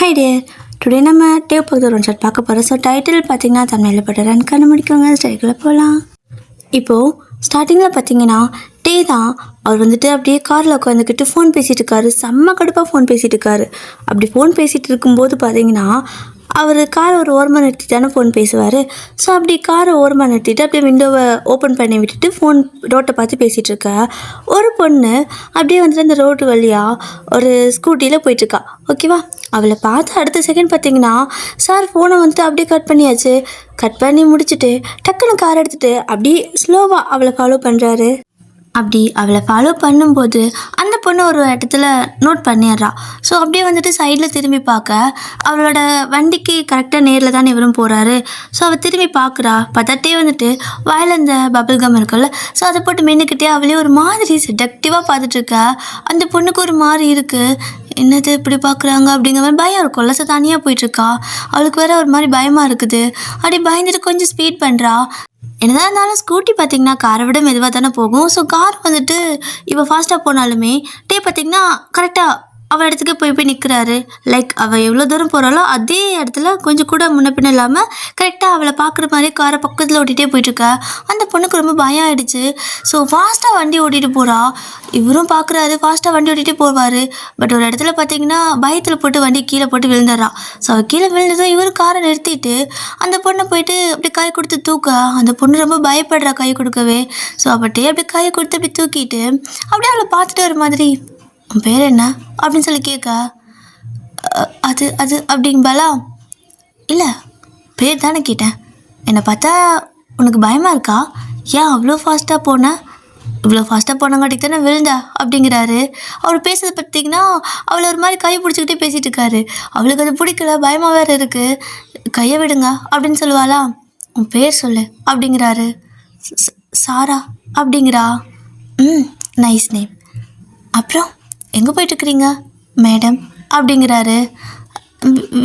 Hi dear, today நம்ம Dave பக்கத்தில் one shot பார்க்க போகிறோம். ஸோ டைட்டில் பார்த்தீங்கன்னா தமிழில் போட்டு ரன் கண்ணு முடிக்கவங்க ஸ்டைக்கில் போகலாம். இப்போது ஸ்டார்டிங்கில் பார்த்தீங்கன்னா டே தான் அவர் வந்துட்டு அப்படியே காரில் உட்காந்துக்கிட்டு ஃபோன் பேசிகிட்டு இருக்காரு. செம்ம கடுப்பாக ஃபோன் பேசிகிட்டு இருக்காரு. அப்படி ஃபோன் பேசிகிட்டு இருக்கும்போது பார்த்தீங்கன்னா அவர் காரை ஒரு ஓரமாக நிறுத்திட்டு தானே ஃபோன் பேசுவார். ஸோ அப்படி காரை ஓரமாக நிறுத்திட்டு அப்படியே விண்டோவை ஓப்பன் பண்ணி விட்டுட்டு ஃபோன் ரோட்டை பார்த்து பேசிகிட்டு இருக்க ஒரு பொண்ணு அப்படியே வந்துட்டு அந்த ரோட்டு வழியாக ஒரு ஸ்கூட்டியில் போயிட்டுருக்கா. ஓகேவா, அவளை பார்த்து அடுத்த செகண்ட் பார்த்தீங்கன்னா சார் ஃபோனை வந்துட்டு அப்படியே கட் பண்ணியாச்சு. கட் பண்ணி முடிச்சுட்டு டக்குன்னு கார் எடுத்துகிட்டு அப்படியே ஸ்லோவாக அவளை ஃபாலோ பண்ணுறாரு. அப்படி அவளை ஃபாலோ பண்ணும்போது அந்த பொண்ணு ஒரு இடத்துல நோட் பண்ணிடுறா. ஸோ அப்படியே வந்துட்டு சைடில் திரும்பி பார்க்க அவளோட வண்டிக்கு கரெக்டாக நேரில் தானே இவரும் போகிறாரு. ஸோ அவள் திரும்பி பார்க்குறா. பார்த்தாட்டே வந்துட்டு வாயில் இந்த பபிள் கம் இருக்குல்ல, ஸோ அதை போட்டு மென்னுக்கிட்டே அவளே ஒரு மாதிரி செடக்டிவாக பார்த்துட்ருக்க. அந்த பொண்ணுக்கு ஒரு மாதிரி இருக்குது, என்னது இப்படி பார்க்குறாங்க அப்படிங்கிற மாதிரி பயம் இருக்கும்ல. ஸோ தனியாக போயிட்டுருக்கா. அவளுக்கு வேறு ஒரு மாதிரி பயமாக இருக்குது. அப்படி பயந்துட்டு கொஞ்சம் ஸ்பீட் பண்ணுறா. என்னதான் இருந்தாலும் ஸ்கூட்டி பார்த்திங்கன்னா காரை விட மெதுவாக தானே போகும். ஸோ கார் வந்துட்டு இவள் ஃபாஸ்ட்டாக போனாலுமே டே பார்த்திங்கன்னா கரெக்டாக அவள் இடத்துக்கு போய் நிற்கிறாரு. லைக் அவள் எவ்வளோ தூரம் போகிறாளோ அதே இடத்துல கொஞ்சம் கூட முன்ன பின்ன இல்லாமல் கரெக்டாக அவளை பார்க்குற மாதிரி காரை பக்கத்தில் ஓட்டிகிட்டே போயிட்டுருக்கா. அந்த பொண்ணுக்கு ரொம்ப பயம் ஆகிடுச்சு. ஸோ ஃபாஸ்ட்டாக வண்டி ஓட்டிகிட்டு போகிறா. இவரும் பார்க்குறாரு, ஃபாஸ்ட்டாக வண்டி ஓட்டிகிட்டு போவார். பட் ஒரு இடத்துல பார்த்திங்கன்னா பயத்தில் போட்டு வண்டி கீழே போட்டு விழுந்துடுறா. ஸோ அவள் கீழே விழுந்ததும் இவரும் காரை நிறுத்திட்டு அந்த பொண்ணை போயிட்டு அப்படி கை கொடுத்து தூக்க அந்த பொண்ணு ரொம்ப பயப்படுறா கை கொடுக்கவே. ஸோ அவட்டே அப்படி கையை கொடுத்து அப்படி தூக்கிட்டு அப்படியே அவளை பார்த்துட்டு ஒரு மாதிரி, உன் பேர் என்ன அப்படின்னு சொல்லி கேட்க, அது அது அப்படிங்கபாலா, இல்லை பேர் தானே கேட்டேன், என்னை பார்த்தா உனக்கு பயமாக இருக்கா, ஏன் அவ்வளோ ஃபாஸ்ட்டாக போனேன், இவ்வளோ ஃபாஸ்ட்டாக போனங்காட்டி தானே விழுந்தா அப்படிங்கிறாரு. அவர் பேசுறது பார்த்திங்கன்னா அவளை ஒரு மாதிரி கை பிடிச்சிக்கிட்டே பேசிகிட்டு இருக்காரு. அவளுக்கு அது பிடிக்கல, பயமாக வேறு இருக்குது. கையை விடுங்க அப்படின்னு சொல்லுவாளா. உன் பேர் சொல்லு அப்படிங்கிறாரு. சாரா அப்படிங்கிறா. Nice name. அப்புறம் எங்கே போயிட்டுருக்குறீங்க மேடம் அப்படிங்கிறாரு.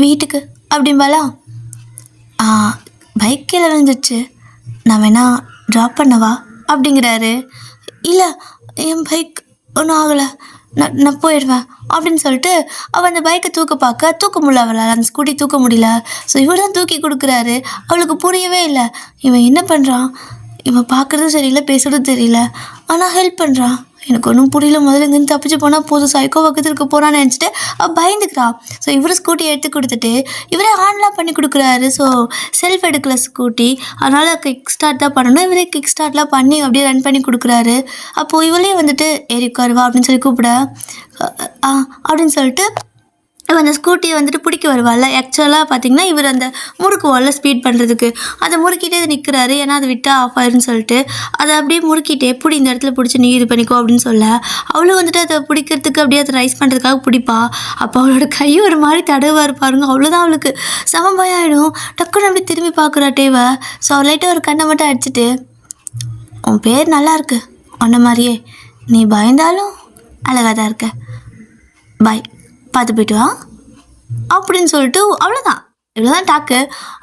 வீட்டுக்கு அப்படிம்பாலா. பைக் கீழே விழுந்துச்சு, நான் வேணா ட்ராப் பண்ணவா அப்படிங்கிறாரு. இல்லை என் பைக் ஒன்றும் ஆகலை, நான் போயிடுவேன் அப்படின்னு சொல்லிட்டு அவள் அந்த பைக்கை தூக்க முடியல, அவளால் அந்த ஸ்கூட்டி தூக்க முடியல. ஸோ இவள் தான் தூக்கி கொடுக்குறாரு. அவளுக்கு புரியவே இல்லை, இவன் என்ன பண்ணுறான், இவன் பார்க்குறதும் சரியில்லை, பேசுகிறதும் தெரியல, ஆனால் ஹெல்ப் பண்ணுறான். எனக்கு ஒன்றும் புரியல, முதல்ல இங்கேருந்து தப்பிச்சு போனால் போதும், சைக்கோ பக்கத்தில் இருக்க போகிறான்னு நினச்சிட்டு அவள் பயந்துக்கிறான். ஸோ இவரை ஸ்கூட்டி எடுத்து கொடுத்துட்டு இவரே ஆன்லாம் பண்ணி கொடுக்குறாரு. ஸோ செல்ஃப் எடுக்கல ஸ்கூட்டி, அதனால் கிக் ஸ்டார்ட் தான் பண்ணணும். இவரே கிக் ஸ்டார்ட்லாம் பண்ணி அப்படியே ரன் பண்ணி கொடுக்குறாரு. அப்போது இவளே வந்துட்டு ஏறி உட்காருவா அப்படின்னு சொல்லி கூப்பிட அப்படின்னு சொல்லிட்டு இவன் அந்த ஸ்கூட்டியை வந்துட்டு பிடிக்க வருவாள். ஆக்சுவலாக பார்த்திங்கன்னா இவர் அந்த முறுக்குவாள் ஸ்பீட் பண்ணுறதுக்கு, அதை முறுக்கிட்டே நிற்கிறாரு. ஏன்னா அதை விட்டால் ஆஃப் ஆயிருன்னு சொல்லிட்டு அதை அப்படியே முறுக்கிட்டே பிடி, இந்த இடத்துல பிடிச்சி நீ இது பண்ணிக்கோ அப்படின்னு சொல்ல அவளும் வந்துட்டு அதை பிடிக்கிறதுக்கு அப்படியே அதை ரைஸ் பண்ணுறதுக்காக பிடிப்பா. அப்போ அவளோட கை ஒரு மாதிரி தடவாக இருப்பாருங்க. அவ்வளோதான் அவளுக்கு சம பயம் ஆகிடும். டக்குன்னு அப்படி திரும்பி பார்க்குறா டேவை. ஸோ அவள் லைட்டாக ஒரு கண்ணை மட்டும் அடிச்சுட்டு, உன் பேர் நல்லா இருக்கு, உன்ன மாதிரியே, நீ பயந்தாலும் அழகாக தான் இருக்க, பாய், பார்த்து போய்ட்டு வா அப்படின்னு சொல்லிட்டு அவ்வளோதான். இவ்வளோதான் டாக்கு.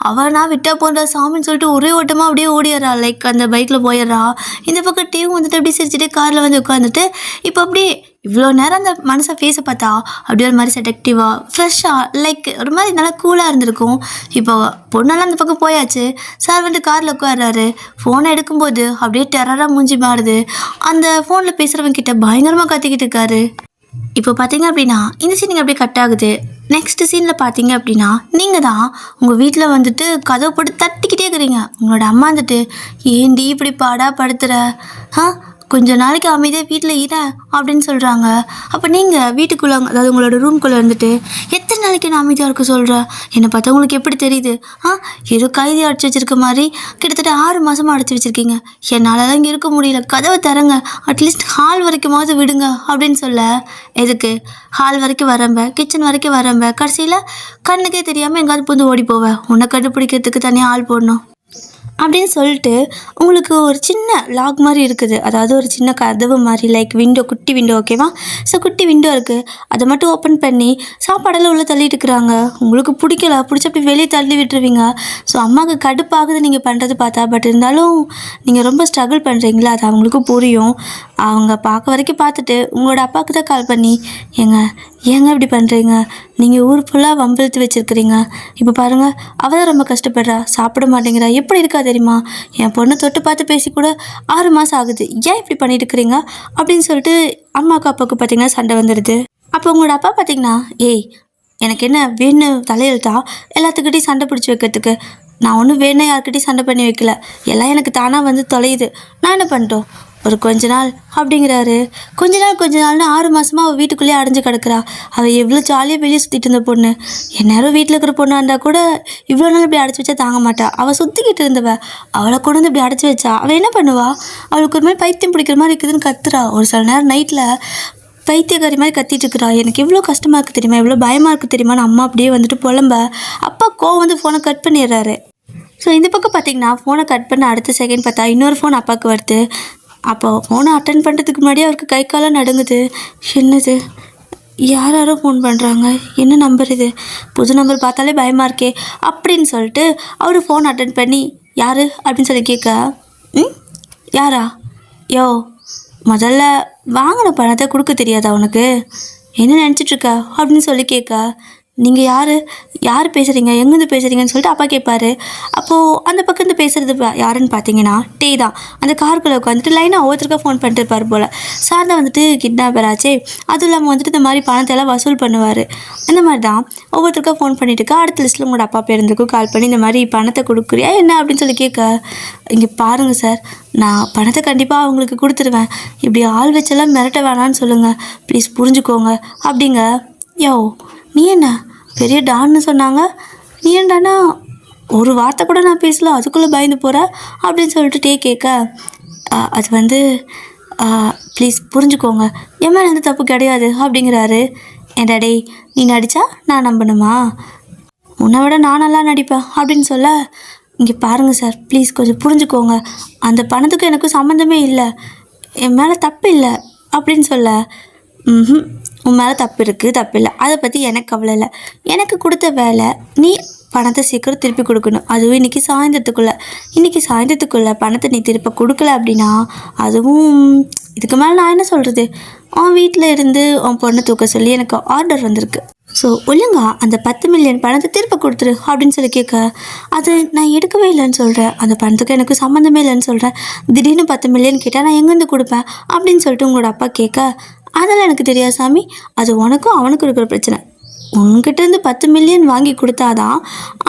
அவள் நான் விட்டா போன்ற சாமின்னு சொல்லிட்டு ஒரே ஓட்டமாக அப்படியே ஓடிடுறா. லைக் அந்த பைக்கில் போயிடுறா. இந்த பக்கம் டீம் வந்துட்டு அப்படியே சிரிச்சுட்டு காரில் வந்து உட்காந்துட்டு இப்போ அப்படியே இவ்வளோ நேரம் அந்த மனசை ஃபேஸை பார்த்தா அப்படியே ஒரு மாதிரி செடக்டிவாக ஃப்ரெஷ்ஷாக லைக் ஒரு மாதிரி நல்லா கூலாக இருந்திருக்கும். இப்போ பொண்ணெல்லாம் அந்த பக்கம் போயாச்சு. சார் வந்துட்டு காரில் உட்காடுறாரு. ஃபோனை எடுக்கும்போது அப்படியே டெரராக மூஞ்சி மாறுது. அந்த ஃபோனில் பேசுகிறவங்க கிட்ட பயங்கரமாக கத்திக்கிட்டு இருக்காரு. இப்போ பார்த்தீங்க அப்படின்னா இந்த சீன் நீங்கள் அப்படியே கட் ஆகுது. நெக்ஸ்ட் சீனில் பார்த்தீங்க அப்படின்னா நீங்கள் தான் உங்கள் வீட்டில் வந்துட்டு கதவை போட்டு தட்டிக்கிட்டே இருக்கிறீங்க. உங்களோட அம்மா வந்துட்டு, ஏண்டி இப்படி பாடா படுத்துகிற, கொஞ்சம் நாளைக்கு அமைதியாக வீட்டில் இறேன் அப்படின்னு சொல்கிறாங்க. அப்போ நீங்கள் வீட்டுக்குள்ளே, அதாவது உங்களோட ரூம்குள்ளே வந்துட்டு, எத்தனை நாளைக்கு நான் அமைதியாக இருக்க சொல்கிறேன், என்னை பார்த்தா உங்களுக்கு எப்படி தெரியுது, ஏதோ கைதி அடைச்சி வச்சுருக்க மாதிரி கிட்டத்தட்ட 6 மாதமாக அடைச்சி வச்சுருக்கீங்க, என்னால் தான் இங்கே இருக்க முடியல, கதவை தரங்க, அட்லீஸ்ட் ஹால் வரைக்குமாவது விடுங்க அப்படின்னு சொல்ல, எதுக்கு ஹால் வரைக்கும் வரம்ப, கிச்சன் வரைக்கும் வரம்ப, கடைசியில் கண்ணுக்கே தெரியாமல் எங்கேயாவது புந்து ஓடி போவேன், உன்னை கண்டுபிடிக்கிறதுக்கு தனியாக ஆள் போடணும் அப்படின்னு சொல்லிட்டு உங்களுக்கு ஒரு சின்ன லாக் மாதிரி இருக்குது. அதாவது ஒரு சின்ன கதவு மாதிரி, லைக் விண்டோ, குட்டி விண்டோ. ஓகேவா, ஸோ குட்டி விண்டோ இருக்குது. அதை மட்டும் ஓப்பன் பண்ணி சாப்பாடெல்லாம் உள்ளே தள்ளிட்டு இருக்கிறாங்க. உங்களுக்கு பிடிக்கல, பிடிச்ச அப்படி வெளியே தள்ளி விட்டுருவீங்க. ஸோ அம்மாவுக்கு கடுப்பாகுது நீங்கள் பண்ணுறது பார்த்தா. பட் இருந்தாலும் நீங்கள் ரொம்ப ஸ்ட்ரகிள் பண்ணுறீங்களா, அது அவங்களுக்கு புரியும். அவங்க பார்க்க வரைக்கும் பார்த்துட்டு உங்களோட அப்பாவுக்கு தான் கால் பண்ணி, ஏங்க ஏங்க இப்படி பண்ணுறீங்க? நீங்கள் ஊர் ஃபுல்லாக வம்பிழுத்து வச்சுருக்கிறீங்க. இப்போ பாருங்கள், அவள் தான் ரொம்ப கஷ்டப்படுறா, சாப்பிட மாட்டேங்கிறா. எப்படி இருக்கா தெரியுமா? என் பொண்ணை தொட்டு பார்த்து பேசி கூட 6 மாதம் ஆகுது. ஏன் இப்படி பண்ணிட்டு இருக்கிறீங்க அப்படின்னு சொல்லிட்டு அம்மாவுக்கு அப்பாவுக்கு பார்த்தீங்கன்னா சண்டை வந்துடுது. அப்போ உங்களோட அப்பா பார்த்தீங்கன்னா, ஏய் எனக்கு என்ன வேணும் தலையெழுத்தா எல்லாத்துக்கிட்டையும் சண்டை பிடிச்சி வைக்கிறதுக்கு? நான் ஒன்றும் வேணும் யார்கிட்டையும் சண்டை பண்ணி வைக்கல. எல்லாம் எனக்கு தானாக வந்து தொலையுது. நான் என்ன பண்ணிட்டோம் ஒரு கொஞ்ச நாள் அப்படிங்கிறாரு. கொஞ்ச நாள்னு 6 மாதமாக அவள் வீட்டுக்குள்ளேயே அடைஞ்சு கிடக்குறா. அவள் எவ்வளோ ஜாலியாக வெளியே சுற்றிட்டு இருந்த பொண்ணு. எந்நேரம் வீட்டில் இருக்கிற பொண்ணாக இருந்தால் கூட இவ்வளோ நாள் இப்படி அடைச்சி வச்சா தாங்க மாட்டா. அவள் சுற்றிக்கிட்டு இருந்தவ அவளை கொண்டு வந்து இப்படி அடைச்சி வச்சா அவள் என்ன பண்ணுவா? அவளுக்கு ஒரு மாதிரி பைத்தியம் பிடிக்கிற மாதிரி இருக்குதுன்னு கத்துறா. ஒரு சில நேரம் நைட்டில் பைத்தியக்காரி மாதிரி கத்திட்டு இருக்கிறா. எனக்கு எவ்வளோ கஷ்டமாக இருக்குது தெரியுமா, எவ்வளோ பயமாக இருக்குது தெரியுமான்னு அம்மா அப்படியே வந்துட்டு புலம்ப. அப்பா கோவம் வந்து ஃபோனை கட் பண்ணிடுறாரு. ஸோ இந்த பக்கம் பார்த்தீங்கன்னா ஃபோனை கட் பண்ண அடுத்த செகண்ட் பார்த்தா இன்னொரு ஃபோன் அப்பாவுக்கு வருது. அப்போ ஃபோனை அட்டன் பண்ணுறதுக்கு முன்னாடியே அவருக்கு கை காலம் நடுங்குது. என்னது, யாரோ ஃபோன் பண்ணுறாங்க, என்ன நம்பர் இது, புது நம்பர் பார்த்தாலே பயமாக இருக்கே அப்படின்னு சொல்லிட்டு அவர் ஃபோன் அட்டன் பண்ணி யார் அப்படின்னு சொல்லி கேட்க, யாரா? யோ முதல்ல வாங்கின பணத்தை கொடுக்க தெரியாதா உனக்கு? என்ன நினச்சிட்ருக்க அப்படின்னு சொல்லி கேட்க, நீங்கள் யார் பேசுகிறீங்க, எங்கேருந்து பேசுகிறீங்கன்னு சொல்லிட்டு அப்பா கேட்பாரு. அப்போது அந்த பக்கத்து பேசுகிறது யாருன்னு பார்த்தீங்கன்னா டே தான். அந்த காருக்குள்ளே உட்காந்துட்டு லைனாக ஒவ்வொருத்தருக்கா ஃபோன் பண்ணிட்டு இருப்பார் போல். சார் தான் வந்துட்டு கிட்னாப்பர் ஆச்சே, அதுவும் இல்லாமல் வந்துட்டு இந்த மாதிரி பணத்தெல்லாம் வசூல் பண்ணுவார். இந்த மாதிரி தான் ஒவ்வொருத்தருக்கா ஃபோன் பண்ணிட்டு இருக்கா. அடுத்த லிஸ்ட்டில் உங்களோட அப்பா பேருந்துக்கும் கால் பண்ணி இந்த மாதிரி பணத்தை கொடுக்குறியா என்ன அப்படின்னு சொல்லி கேட்க, இங்கே பாருங்கள் சார், நான் பணத்தை கண்டிப்பாக அவங்களுக்கு கொடுத்துருவேன். இப்படி ஆள் வச்செல்லாம் மிரட்ட வேணான்னு சொல்லுங்கள் ப்ளீஸ், புரிஞ்சுக்கோங்க அப்படிங்க. யோ நீ என்ன பெரிய டான்னு சொன்னாங்க, நீ என்னடானா ஒரு வார்த்தை கூட நான் பேசல அதுக்குள்ளே பயந்து போகிற அப்படின்னு சொல்லிட்டு கேட்க, அது வந்து ப்ளீஸ் புரிஞ்சுக்கோங்க, என் மேலே எந்த தப்பு கிடையாது அப்படிங்கிறாரு. ஏன்டா டேய், நீ நடித்தா நான் நம்பணுமா? உன்னை விட நான் நல்லா நடிப்பேன் அப்படின்னு சொல்ல, இங்கே பாருங்கள் சார் ப்ளீஸ் கொஞ்சம் புரிஞ்சுக்கோங்க, அந்த பணத்துக்கு எனக்கு சம்மந்தமே இல்லை, என் மேலே தப்பு இல்லை அப்படின்னு சொல்ல, உன் மேலே தப்பு இருக்குது தப்பு இல்லை, அதை பற்றி எனக்கு கவலை இல்லை. எனக்கு கொடுத்த வேலை நீ பணத்தை சீக்கிரம் திருப்பி கொடுக்கணும், அதுவும் இன்றைக்கி சாயந்தரத்துக்குள்ளே பணத்தை நீ திருப்ப கொடுக்கல அப்படின்னா, அதுவும் இதுக்கு மேலே நான் என்ன சொல்கிறது, உன் வீட்டில் இருந்து உன் பொண்ணை தூக்க சொல்லி எனக்கு ஆர்டர் வந்திருக்கு. ஸோ ஒழுங்கா அந்த 10 மில்லியன் பணத்தை திருப்ப கொடுத்துரு அப்படின்னு சொல்லி கேட்க, அது நான் எடுக்கவே இல்லைன்னு சொல்கிறேன், அந்த பணத்துக்கு எனக்கு சம்மந்தமே இல்லைன்னு சொல்கிறேன், திடீர்னு 10 மில்லியன் கேட்டால் நான் எங்கேருந்து கொடுப்பேன் அப்படின்னு சொல்லிட்டு உங்களோட அப்பா கேட்க, அதெல்லாம் எனக்கு தெரியாது சாமி, அது உனக்கும் அவனுக்கும் இருக்கிற பிரச்சனை. உன்கிட்டேருந்து 10 மில்லியன் வாங்கி கொடுத்தாதான்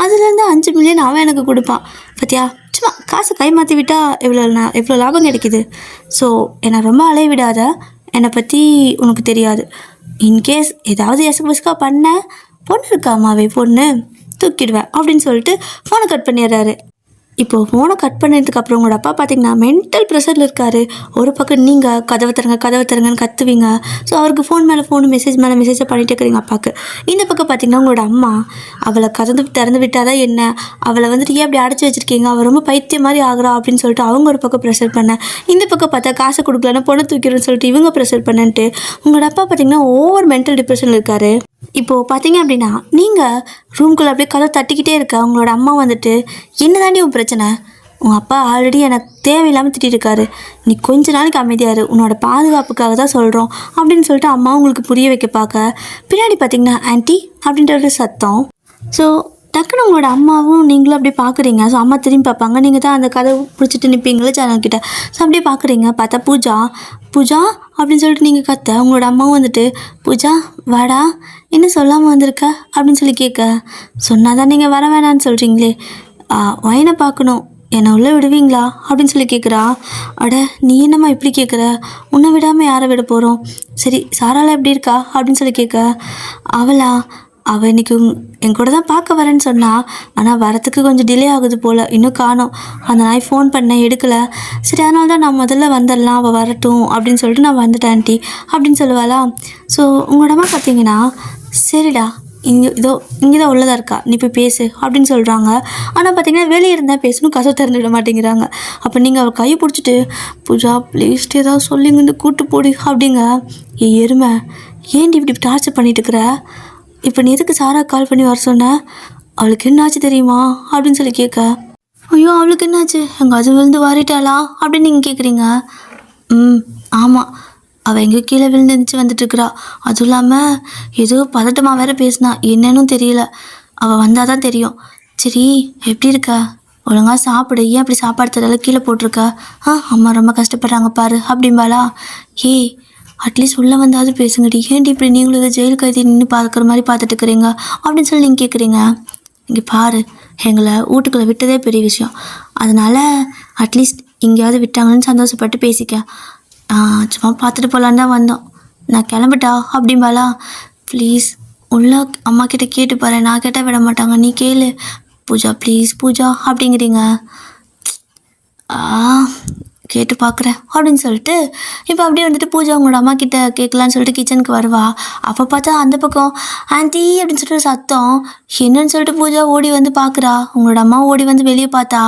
அதுலேருந்து 5 மில்லியன் அவன் எனக்கு கொடுப்பான். பார்த்தியா, சும்மா காசை கை மாற்றி விட்டால் எவ்வளோ லாபம் கிடைக்கிது. ஸோ என்னை ரொம்ப அலைய விடாத, என்னை பற்றி உனக்கு தெரியாது. இன்கேஸ் ஏதாவது எசபஸ்கா பண்ண பொண்ணு இருக்காமாவே பொண்ணு தூக்கிடுவேன் அப்படின்னு சொல்லிட்டு ஃபோனை கட் பண்ணிடுறாரு. இப்போது ஃபோனை கட் பண்ணதுக்கப்புறம் உங்களோட அப்பா பார்த்தீங்கன்னா மென்டல் ப்ரெஷரில் இருக்கார். ஒரு பக்கம் நீங்கள் கதவை தரங்கன்னு கத்துவீங்க. ஸோ அவருக்கு ஃபோன் மேலே ஃபோனு மெசேஜ் மேலே மெசேஜை பண்ணிகிட்டே இருக்கிறீங்க அப்பாவுக்கு. இந்த பக்கம் பார்த்தீங்கன்னா உங்களோட அம்மா அவளை திறந்து விட்டாதான் என்ன, அவளை வந்துட்டு ஏன் அப்படி அடைச்சி வச்சுருக்கீங்க, அவள் ரொம்ப பைத்தியம் மாதிரி ஆகிறா அப்படின்னு சொல்லிட்டு அவங்க ஒரு பக்கம் ப்ரெஷர் பண்ண, இந்த பக்கம் பார்த்தா காசை கொடுக்கலன்னா பொண்ணை தூக்கிடுன்னு சொல்லிட்டு இவங்க ப்ரெஷர் பண்ணிட்டு உங்களோட அப்பா பார்த்தீங்கன்னா ஓவர் மென்டல் டிப்ரெஷனில் இருக்கார். இப்போது பார்த்தீங்க அப்படின்னா நீங்கள் ரூம்குள்ளே அப்படியே கதை தட்டிக்கிட்டே இருக்க உங்களோட அம்மா வந்துட்டு, என்ன தாண்டி உன் பிரச்சனை, உங்கள் அப்பா ஆல்ரெடி எனக்கு தேவையில்லாமல் திட்டிருக்காரு, நீ கொஞ்ச நாளைக்கு அமைதியாரு, உன்னோட பாதுகாப்புக்காக தான் சொல்கிறோம் அப்படின்னு சொல்லிட்டு அம்மா உங்களுக்கு புரிய வைக்க பார்க்க, பின்னாடி பார்த்தீங்கன்னா ஆன்ட்டி அப்படின்ற ஒரு சத்தம். ஸோ டக்குன்னு உங்களோட அம்மாவும் நீங்களும் அப்படியே பார்க்குறீங்க. ஸோ அம்மா திரும்பி பார்ப்பாங்க, நீங்கள் தான் அந்த கதை பிடிச்சிட்டு நிற்பீங்களே சேனல்கிட்ட. ஸோ அப்படியே பார்க்குறீங்க, பார்த்தா பூஜா அப்படின்னு சொல்லிட்டு நீங்கள் கத்த, உங்களோட அம்மாவும் வந்துட்டு பூஜா வாடா என்ன சொல்லாமல் வந்திருக்க அப்படின்னு சொல்லி கேட்க, சொன்னால் தான் நீங்கள் வர வேணான்னு சொல்கிறீங்களே, வயனை பார்க்கணும், என்னை உள்ளே விடுவீங்களா அப்படின்னு சொல்லி கேட்குறா. அட நீ என்னம்மா இப்படி கேட்குற, உன்னை விடாமல் யாரை விட போகிறோம், சரி சாராலாம் எப்படி இருக்கா அப்படின்னு சொல்லி கேட்க, அவள் இன்றைக்கி என் கூட தான் பார்க்க வரேன்னு சொன்னால், ஆனால் வரத்துக்கு கொஞ்சம் டிலே ஆகுது போல், இன்னும் காணோம், அந்த நாய் ஃபோன் பண்ணேன் எடுக்கலை, சரி அதனால தான் நான் முதல்ல வந்துடலாம் அவள் வரட்டும் அப்படின்னு சொல்லிட்டு நான் வந்துட்டேன் ஆண்டி அப்படின்னு சொல்லுவாளா. ஸோ உங்களோட அம்மா பார்த்தீங்கன்னா, சரிடா இங்கே தான் உள்ளதாக இருக்கா, நீ போய் பேசு அப்படின்னு சொல்கிறாங்க. ஆனால் பார்த்தீங்கன்னா வெளியே இருந்தால் பேசணும், கசை திறந்து விட மாட்டேங்கிறாங்க. அப்போ நீங்கள் அவள் கையை பிடிச்சிட்டு பூஜா ப்ளீஸ் ஏதாவது சொல்லிங்கன்னு கூட்டு போடி அப்படிங்க. எருமை ஏன்டி இப்படி டார்ச்சர் பண்ணிட்டு இருக்கிற, இப்போ நீ எதுக்கு சாரா கால் பண்ணி வர சொன்ன, அவளுக்கு என்னாச்சு தெரியுமா அப்படின்னு சொல்லி கேட்க, ஐயோ அவளுக்கு என்னாச்சு, எங்கள் அது விழுந்து வாரிட்டாளா அப்படின்னு நீங்கள் கேட்குறீங்க. ஆமாம் அவள் எங்கேயோ கீழே விழுந்துருந்துச்சு வந்துட்டுருக்குறா. அதுவும் இல்லாமல் ஏதோ பதட்டமாக வேற பேசினா, என்னன்னு தெரியல. அவள் வந்தால் தான் தெரியும். சரி, எப்படி இருக்க? ஒழுங்காக சாப்பிடு. ஏன் அப்படி சாப்பாடு தரல கீழே போட்டிருக்க? அம்மா ரொம்ப கஷ்டப்படுறாங்க பாரு அப்படிம்பாளா. ஏய், அட்லீஸ்ட் உள்ளே வந்தாவது பேசுங்கடி. ஏன்டி இப்படி நீங்களும் இதை ஜெயில் கைதி நின்று பார்க்குற மாதிரி பார்த்துட்டு இருக்கிறீங்க அப்படின்னு சொல்லி நீங்கள் கேட்குறீங்க. இங்கே பாரு, எங்களை வீட்டுக்குள்ளே விட்டதே பெரிய விஷயம். அதனால் அட்லீஸ்ட் எங்கேயாவது விட்டாங்கன்னு சந்தோஷப்பட்டு பேசிக்க. சும்மா பார்த்துட்டு போகலான்னு தான் வந்தோம். நான் கிளம்பிட்டா அப்படிம்பாளா. ப்ளீஸ் உள்ள அம்மா கிட்ட கேட்டு பாரு, நான் கேட்டால் விட மாட்டாங்க, நீ கேளு பூஜா, ப்ளீஸ் பூஜா அப்படிங்கிறீங்க. கேட்டு பார்க்குறேன் அப்படின்னு சொல்லிட்டு இப்போ அப்படியே வந்துட்டு பூஜா உங்களோட அம்மா கிட்ட கேட்கலான்னு சொல்லிட்டு கிச்சனுக்கு வருவா. அப்போ பார்த்தா அந்த பக்கம் ஆண்டி அப்படின்னு சொல்லிட்டு சத்தம். என்னன்னு சொல்லிட்டு பூஜா ஓடி வந்து பார்க்குறா. உங்களோட அம்மா ஓடி வந்து வெளியே பார்த்தா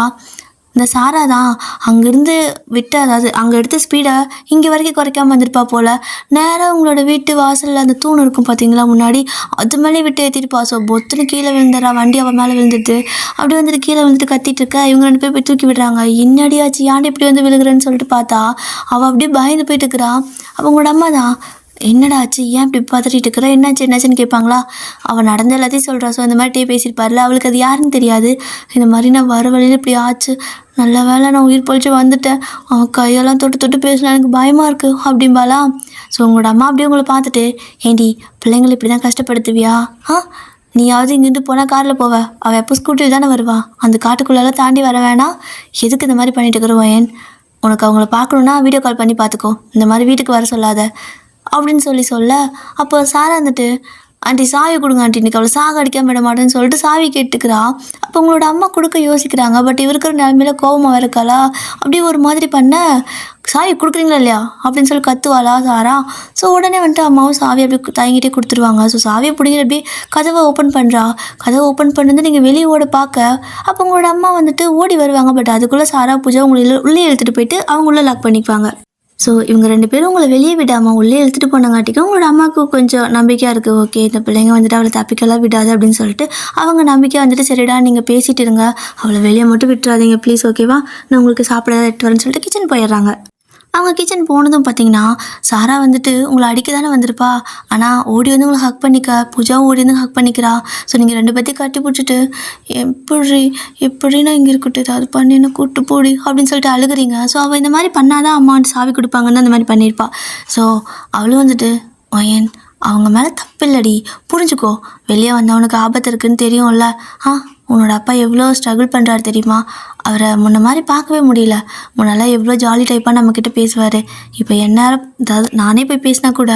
இந்த சாரா தான் அங்கேருந்து விட்டு, அதாவது அங்கே எடுத்த ஸ்பீடை இங்கே வரைக்கும் குறைக்காமல் வந்திருப்பா போல். நேராக உங்களோட வீட்டு வாசலில் அந்த தூண் இருக்கும் பார்த்தீங்களா முன்னாடி, அது மேலே விட்டு ஏற்றிருப்பா. ஸோ பொத்துன்னு கீழே விழுந்துடுறா. வண்டி அவள் மேலே விழுந்துட்டு அப்படி வந்துட்டு கீழே வந்துட்டு கத்திட்டு இருக்கா. இவங்க 2 பேர் போய் தூக்கி விடுறாங்க. என்னடியாச்சு, ஏன்டி இப்படி வந்து விழுகிறேன்னு சொல்லிட்டு பார்த்தா அவள் அப்படியே பயந்து போயிட்டு இருக்கிறா. அப்போ உங்களோட அம்மா தான், என்னடா ஆச்சு, ஏன் இப்படி பார்த்துட்டு இருக்கிற, என்னாச்சுன்னு கேட்பாங்களா. அவள் நடந்த எல்லாத்தையும் சொல்கிறா. ஸோ இந்த மாதிரி டே பேசியிருப்பார்ல, அவளுக்கு அது யாருன்னு தெரியாது. இந்த மாதிரி நான் வர வழியில் இப்படி ஆச்சு, நல்ல வேலை நான் உயிர் பொழிச்சு வந்துட்டேன், அவன் கையெல்லாம் தொட்டு தொட்டு பேசினா எனக்கு பயமாக இருக்குது அப்படிம்பாளா. ஸோ உங்களோட அம்மா அப்படியே உங்களை பார்த்துட்டு, ஏண்டி பிள்ளைங்களை இப்படி தான் கஷ்டப்படுத்துவியா? நீயாவது இங்கேருந்து போனால் காரில் போவ, அவள் எப்போ ஸ்கூட்டியில் தானே வருவா, அந்த காட்டுக்குள்ளெல்லாம் தாண்டி வர வேணாம், எதுக்கு இந்த மாதிரி பண்ணிட்டு இருக்கிறோம்? ஏன் உனக்கு அவங்கள பார்க்கணுன்னா வீடியோ கால் பண்ணி பார்த்துக்கோ, இந்த மாதிரி வீட்டுக்கு வர சொல்லாத அப்படின்னு சொல்ல. அப்போ சாரா வந்துட்டு, ஆண்டி சாவி கொடுங்க ஆண்டி, இன்னைக்கு அவளை சாக அடிக்காம விட மாட்டேன்னு சொல்லிட்டு சாவி கேட்டுக்கிறா. அப்போ உங்களோட அம்மா கொடுக்க யோசிக்கிறாங்க. பட் இருக்கிற நிலமையில கோபமாக இருக்காளா, அப்படியே ஒரு மாதிரி பண்ண, சாவி கொடுக்குறீங்களா இல்லையா அப்படின்னு சொல்லி கத்துவாளா சாரா. ஸோ உடனே வந்துட்டு அம்மாவும் சாவி அப்படி தயங்கிட்டே கொடுத்துருவாங்க. ஸோ சாவியை பிடிக்கிற அப்படியே கதவை ஓப்பன் பண்ணுறா. கதவை ஓப்பன் பண்ணது நீங்கள் வெளியே ஓட பார்க்க, அப்போ உங்களோட அம்மா வந்துட்டு ஓடி வருவாங்க. பட் அதுக்குள்ளே சாரா பூஜா உங்களை உள்ளே இழுத்துட்டு போயிட்டு அவங்க உள்ளே லாக் பண்ணிப்பாங்க. ஸோ இவங்க 2 பேரும் உங்களை வெளியே விடாமல் உள்ளே எடுத்துகிட்டு போனங்காட்டிக்கும் உங்களோட அம்மாவுக்கு கொஞ்சம் நம்பிக்கையாக இருக்குது. ஓகே, இந்த பிள்ளைங்க வந்துட்டு அவளை தப்பிக்கலாம் விடாது அப்படின்னு சொல்லிட்டு அவங்க நம்பிக்கை வந்துட்டு, சரிடா நீங்கள் பேசிகிட்டு இருங்க, அவளை வெளியே மட்டும் விட்டுறாதீங்க ப்ளீஸ், ஓகேவா, நான் உங்களுக்கு சாப்பிட எடுத்து வரேன்னு சொல்லிட்டு கிச்சன் போயிடுறாங்க. அவங்க கிச்சன் போனதும் பார்த்தீங்கன்னா சாரா வந்துட்டு உங்களை அடிக்க தானே வந்திருப்பா, ஆனால் ஓடி வந்து உங்களை ஹக் பண்ணிக்க, பூஜாவும் ஓடி வந்து ஹக் பண்ணிக்கிறா. ஸோ நீங்கள் 2 பேர்த்தையும் கட்டி பிடிச்சிட்டு, எப்படி நான் இங்கே இருக்கட்டும், ஏதாவது பண்ணி என்ன கூப்பிட்டு போடி அப்படின்னு சொல்லிட்டு அழுகுறீங்க. ஸோ அவள் இந்த மாதிரி பண்ணாதான் அம்மா வந்து சாவி கொடுப்பாங்கன்னு அந்த மாதிரி பண்ணியிருப்பா. ஸோ அவளும் வந்துட்டு, ஏன் அவங்க மேலே தப்பு இல்லடி, புரிஞ்சுக்கோ, வெளியே வந்தவனுக்கு ஆபத்து இருக்குதுன்னு தெரியும்ல. உன்னோட அப்பா எவ்வளோ ஸ்ட்ரகிள் பண்ணுறாரு தெரியுமா, அவரை முன்ன மாதிரி பார்க்கவே முடியல. முன்னெல்லாம் எவ்வளோ ஜாலி டைப்பாக நம்மக்கிட்ட பேசுவார். இப்போ என்ன, அதாவது நானே போய் பேசினா கூட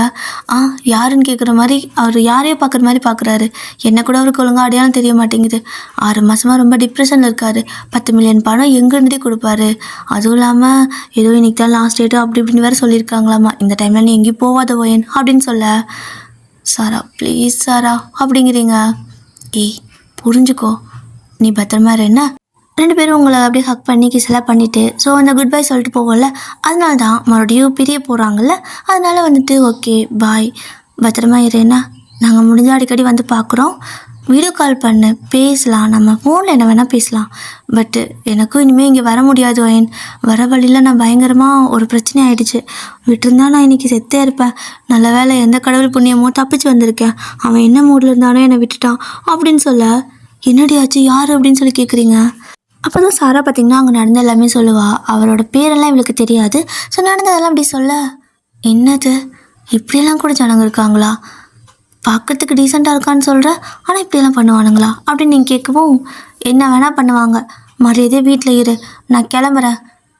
யாருன்னு கேட்குற மாதிரி, அவர் யாரையோ பார்க்குற மாதிரி பார்க்குறாரு. என்ன கூட அவருக்கு ஒழுங்காக அடையாளம் தெரிய மாட்டேங்குது. 6 மாதமாக ரொம்ப டிப்ரெஷனில் இருக்கார். 10 மில்லியன் பணம் எங்கேருந்தே கொடுப்பாரு. அதுவும் இல்லாமல் ஏதோ இன்னைக்கு தான் லாஸ்ட் டேட்டு அப்படி இப்படின்னு வேறு சொல்லியிருக்காங்களாம்மா. இந்த டைமில் நீ எங்கேயும் போவாத ஓயன் அப்படின்னு சொல்ல, சாரா ப்ளீஸ் சாரா அப்படிங்கிறீங்க. ஏய் புரிஞ்சுக்கோ, நீ பத்திரமா இரு என்ன. 2 பேரும் உங்களை அப்படியே ஹக் பண்ணி கிஸ்லாம் பண்ணிவிட்டு, ஸோ அந்த குட் பை சொல்லிட்டு போவோம்ல, அதனால தான் மறுபடியும் பிரிய போகிறாங்கல்ல, அதனால வந்துட்டு ஓகே பாய், பத்திரமா இரு என்ன, நாங்கள் முடிஞ்ச அடிக்கடி வந்து பார்க்குறோம், வீடியோ கால் பண்ணு பேசலாம், நம்ம ஃபோனில் என்ன வேணால் பேசலாம். பட்டு எனக்கும் இனிமேல் இங்கே வர முடியாது ஒயன், வர வழியில் நான் பயங்கரமாக ஒரு பிரச்சனை ஆகிடுச்சு, விட்டுருந்தா நான் இன்றைக்கி செத்தே இருப்பேன். நல்ல வேலை எந்த கடவுள் புண்ணியமோ தப்பிச்சு வந்திருக்கேன், அவன் என்ன மூடில் இருந்தானோ என்னை விட்டுட்டான் அப்படின்னு சொல்ல, என்னடி ஆச்சு யார் அப்படின்னு சொல்லி கேட்குறீங்க. அப்போ தான் சாரா பார்த்திங்கன்னா அங்கே நடந்த எல்லாமே சொல்லுவாள். அவரோட பேரெல்லாம் இவளுக்கு தெரியாது. ஸோ நடந்ததெல்லாம் அப்படி சொல்ல, என்னது இப்படியெல்லாம் கூட ஜனங்க இருக்காங்களா, பார்க்கறதுக்கு டீசெண்டாக இருக்கான்னு சொல்கிற, ஆனால் இப்படியெல்லாம் பண்ணுவானுங்களா அப்படின்னு நீங்கள் கேட்கவும், என்ன வேணால் பண்ணுவாங்க, மரியாதையே வீட்டில் இரு, நான் கிளம்புறேன்,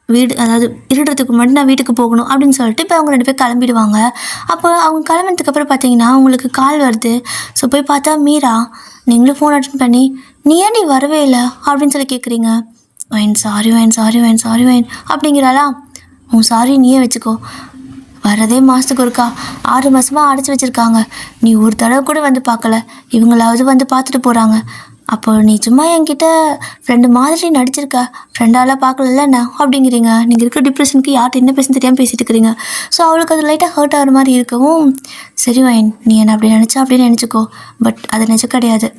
வீடு அதாவது இருடுறதுக்கு முன்னாடி நான் வீட்டுக்கு போகணும் அப்படின்னு சொல்லிட்டு இப்போ அவங்க 2 பேர் கிளம்பிடுவாங்க. அப்போ அவங்க கிளம்பினதுக்கப்புறம் பார்த்தீங்கன்னா உங்களுக்கு கால் வருது. ஸோ போய் பார்த்தா மீரா, நீங்களும் ஃபோன் அட்டன் பண்ணி, நீ ஏன் நீ வரவே இல்லை அப்படின்னு சொல்லி கேட்குறீங்க. சாரி வைன் அப்படிங்கிறாளா. உன் சாரி நீயே வச்சுக்கோ, வரதே மாதத்துக்கு ஒருக்கா, 6 மாதமாக அடைச்சி வச்சுருக்காங்க, நீ ஒரு தடவை கூட வந்து பார்க்கல, இவங்களாவது வந்து பார்த்துட்டு போகிறாங்க, அப்போ நீ சும்மா என்கிட்ட ஃப்ரெண்டு மாதிரி நடிச்சிருக்க, ஃப்ரெண்டாலாம் பார்க்கல என்ன அப்படிங்கிறீங்க. நீங்கள் இருக்கிற டிப்ரெஷனுக்கு யார்கிட்ட என்ன பேசுன்னு தெரியாமல் பேசிகிட்டு இருக்கிறீங்க. ஸோ அவளுக்கு அது லைட்டாக ஹர்ட் ஆகிற மாதிரி இருக்கவும், சரி வைன் நீ என்ன அப்படி நினச்சா அப்படின்னு நினச்சிக்கோ, பட் அது நிஜம் கிடையாது,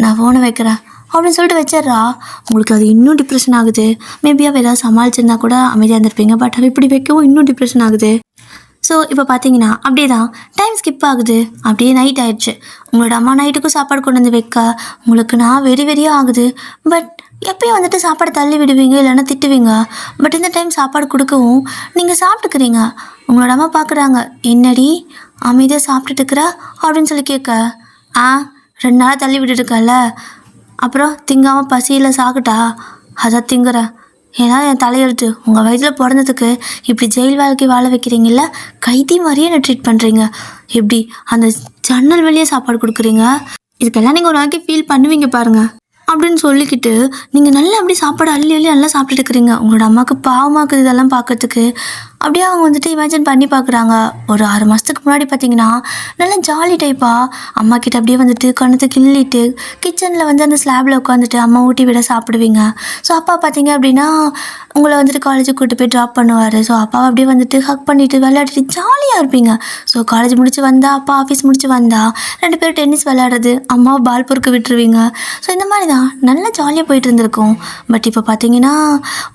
நான் ஃபோனை வைக்கிறேன் அப்படின்னு சொல்லிட்டு வச்சிட்றா. உங்களுக்கு அது இன்னும் டிப்ரெஷன் ஆகுது. மேபி அவள் ஏதாவது சமாளிச்சிருந்தா கூட அமைதியாக இருந்திருப்பீங்க. பட் அவள் இப்படி வைக்கவும் இன்னும் டிப்ரெஷன் ஆகுது. ஸோ இப்போ பார்த்தீங்கன்னா அப்படியே தான் டைம் ஸ்கிப் ஆகுது. அப்படியே நைட் ஆயிடுச்சு. உங்களோட அம்மா நைட்டுக்கும் சாப்பாடு கொண்டு வந்து வைக்க உங்களுக்கு நான் வெறி வெறியாக ஆகுது. பட் எப்பயும் வந்துட்டு சாப்பாடு தள்ளி விடுவீங்க, இல்லைன்னா திட்டுவீங்க. பட் இந்த டைம் சாப்பாடு கொடுக்கவும் நீங்கள் சாப்பிட்டுக்கிறீங்க. உங்களோட அம்மா பார்க்குறாங்க, என்னடி அமைதியாக சாப்பிட்டுட்டுருக்குற அப்படின்னு சொல்லி கேட்க, ஆ 2 நாளாக தள்ளி விட்டுட்டுருக்கல, அப்புறம் திங்காமல் பசியில் சாப்பிட்டா அதான் திங்குறேன். ஏன்னா என் தலையெழுத்து, உங்கள் வயதில் பிறந்ததுக்கு இப்படி ஜெயில் வாழ்க்கை வாழ வைக்கிறீங்கள, கைதி மாதிரியே என்ன ட்ரீட் பண்ணுறீங்க. எப்படி அந்த ஜன்னல் வெளியே சாப்பாடு கொடுக்குறீங்க, இதுக்கெல்லாம் நீங்கள் ஒரு நாளைக்கு ஃபீல் பண்ணுவீங்க பாருங்கள் அப்படின்னு சொல்லிக்கிட்டு நீங்கள் நல்லா அப்படி சாப்பாடு அள்ளி அள்ளி நல்லா சாப்பிட்டுட்டு இருக்கிறீங்க. உங்களோட அம்மாவுக்கு பாவமாக்குது இதெல்லாம் பார்க்கறதுக்கு. அப்படியே அவங்க வந்துட்டு இமேஜின் பண்ணி பார்க்குறாங்க. ஒரு 6 மாதத்துக்கு முன்னாடி பார்த்தீங்கன்னா நல்லா ஜாலி டைப்பாக அம்மா கிட்ட அப்படியே வந்துட்டு கணத்தை கிள்ளிட்டு கிச்சனில் வந்து அந்த ஸ்லாபில் உட்காந்துட்டு அம்மா ஊட்டி விட சாப்பிடுவீங்க. ஸோ அப்பா பார்த்தீங்க அப்படின்னா உங்களை வந்துட்டு காலேஜுக்கு கூப்பிட்டு போய் ட்ராப் பண்ணுவார். ஸோ அப்பாவை அப்படியே வந்துட்டு ஹக் பண்ணிவிட்டு விளையாடிட்டு ஜாலியாக இருப்பீங்க. ஸோ காலேஜ் முடிச்சு வந்தால், அப்பா ஆஃபீஸ் முடிச்சு வந்தால் 2 பேரும் டென்னிஸ் விளையாடுறது, அம்மாவை பால் பொறுக்க விட்டுருவீங்க. ஸோ இந்த மாதிரி தான் நல்லா ஜாலியாக போயிட்டு இருந்திருக்கும். பட் இப்போ பார்த்தீங்கன்னா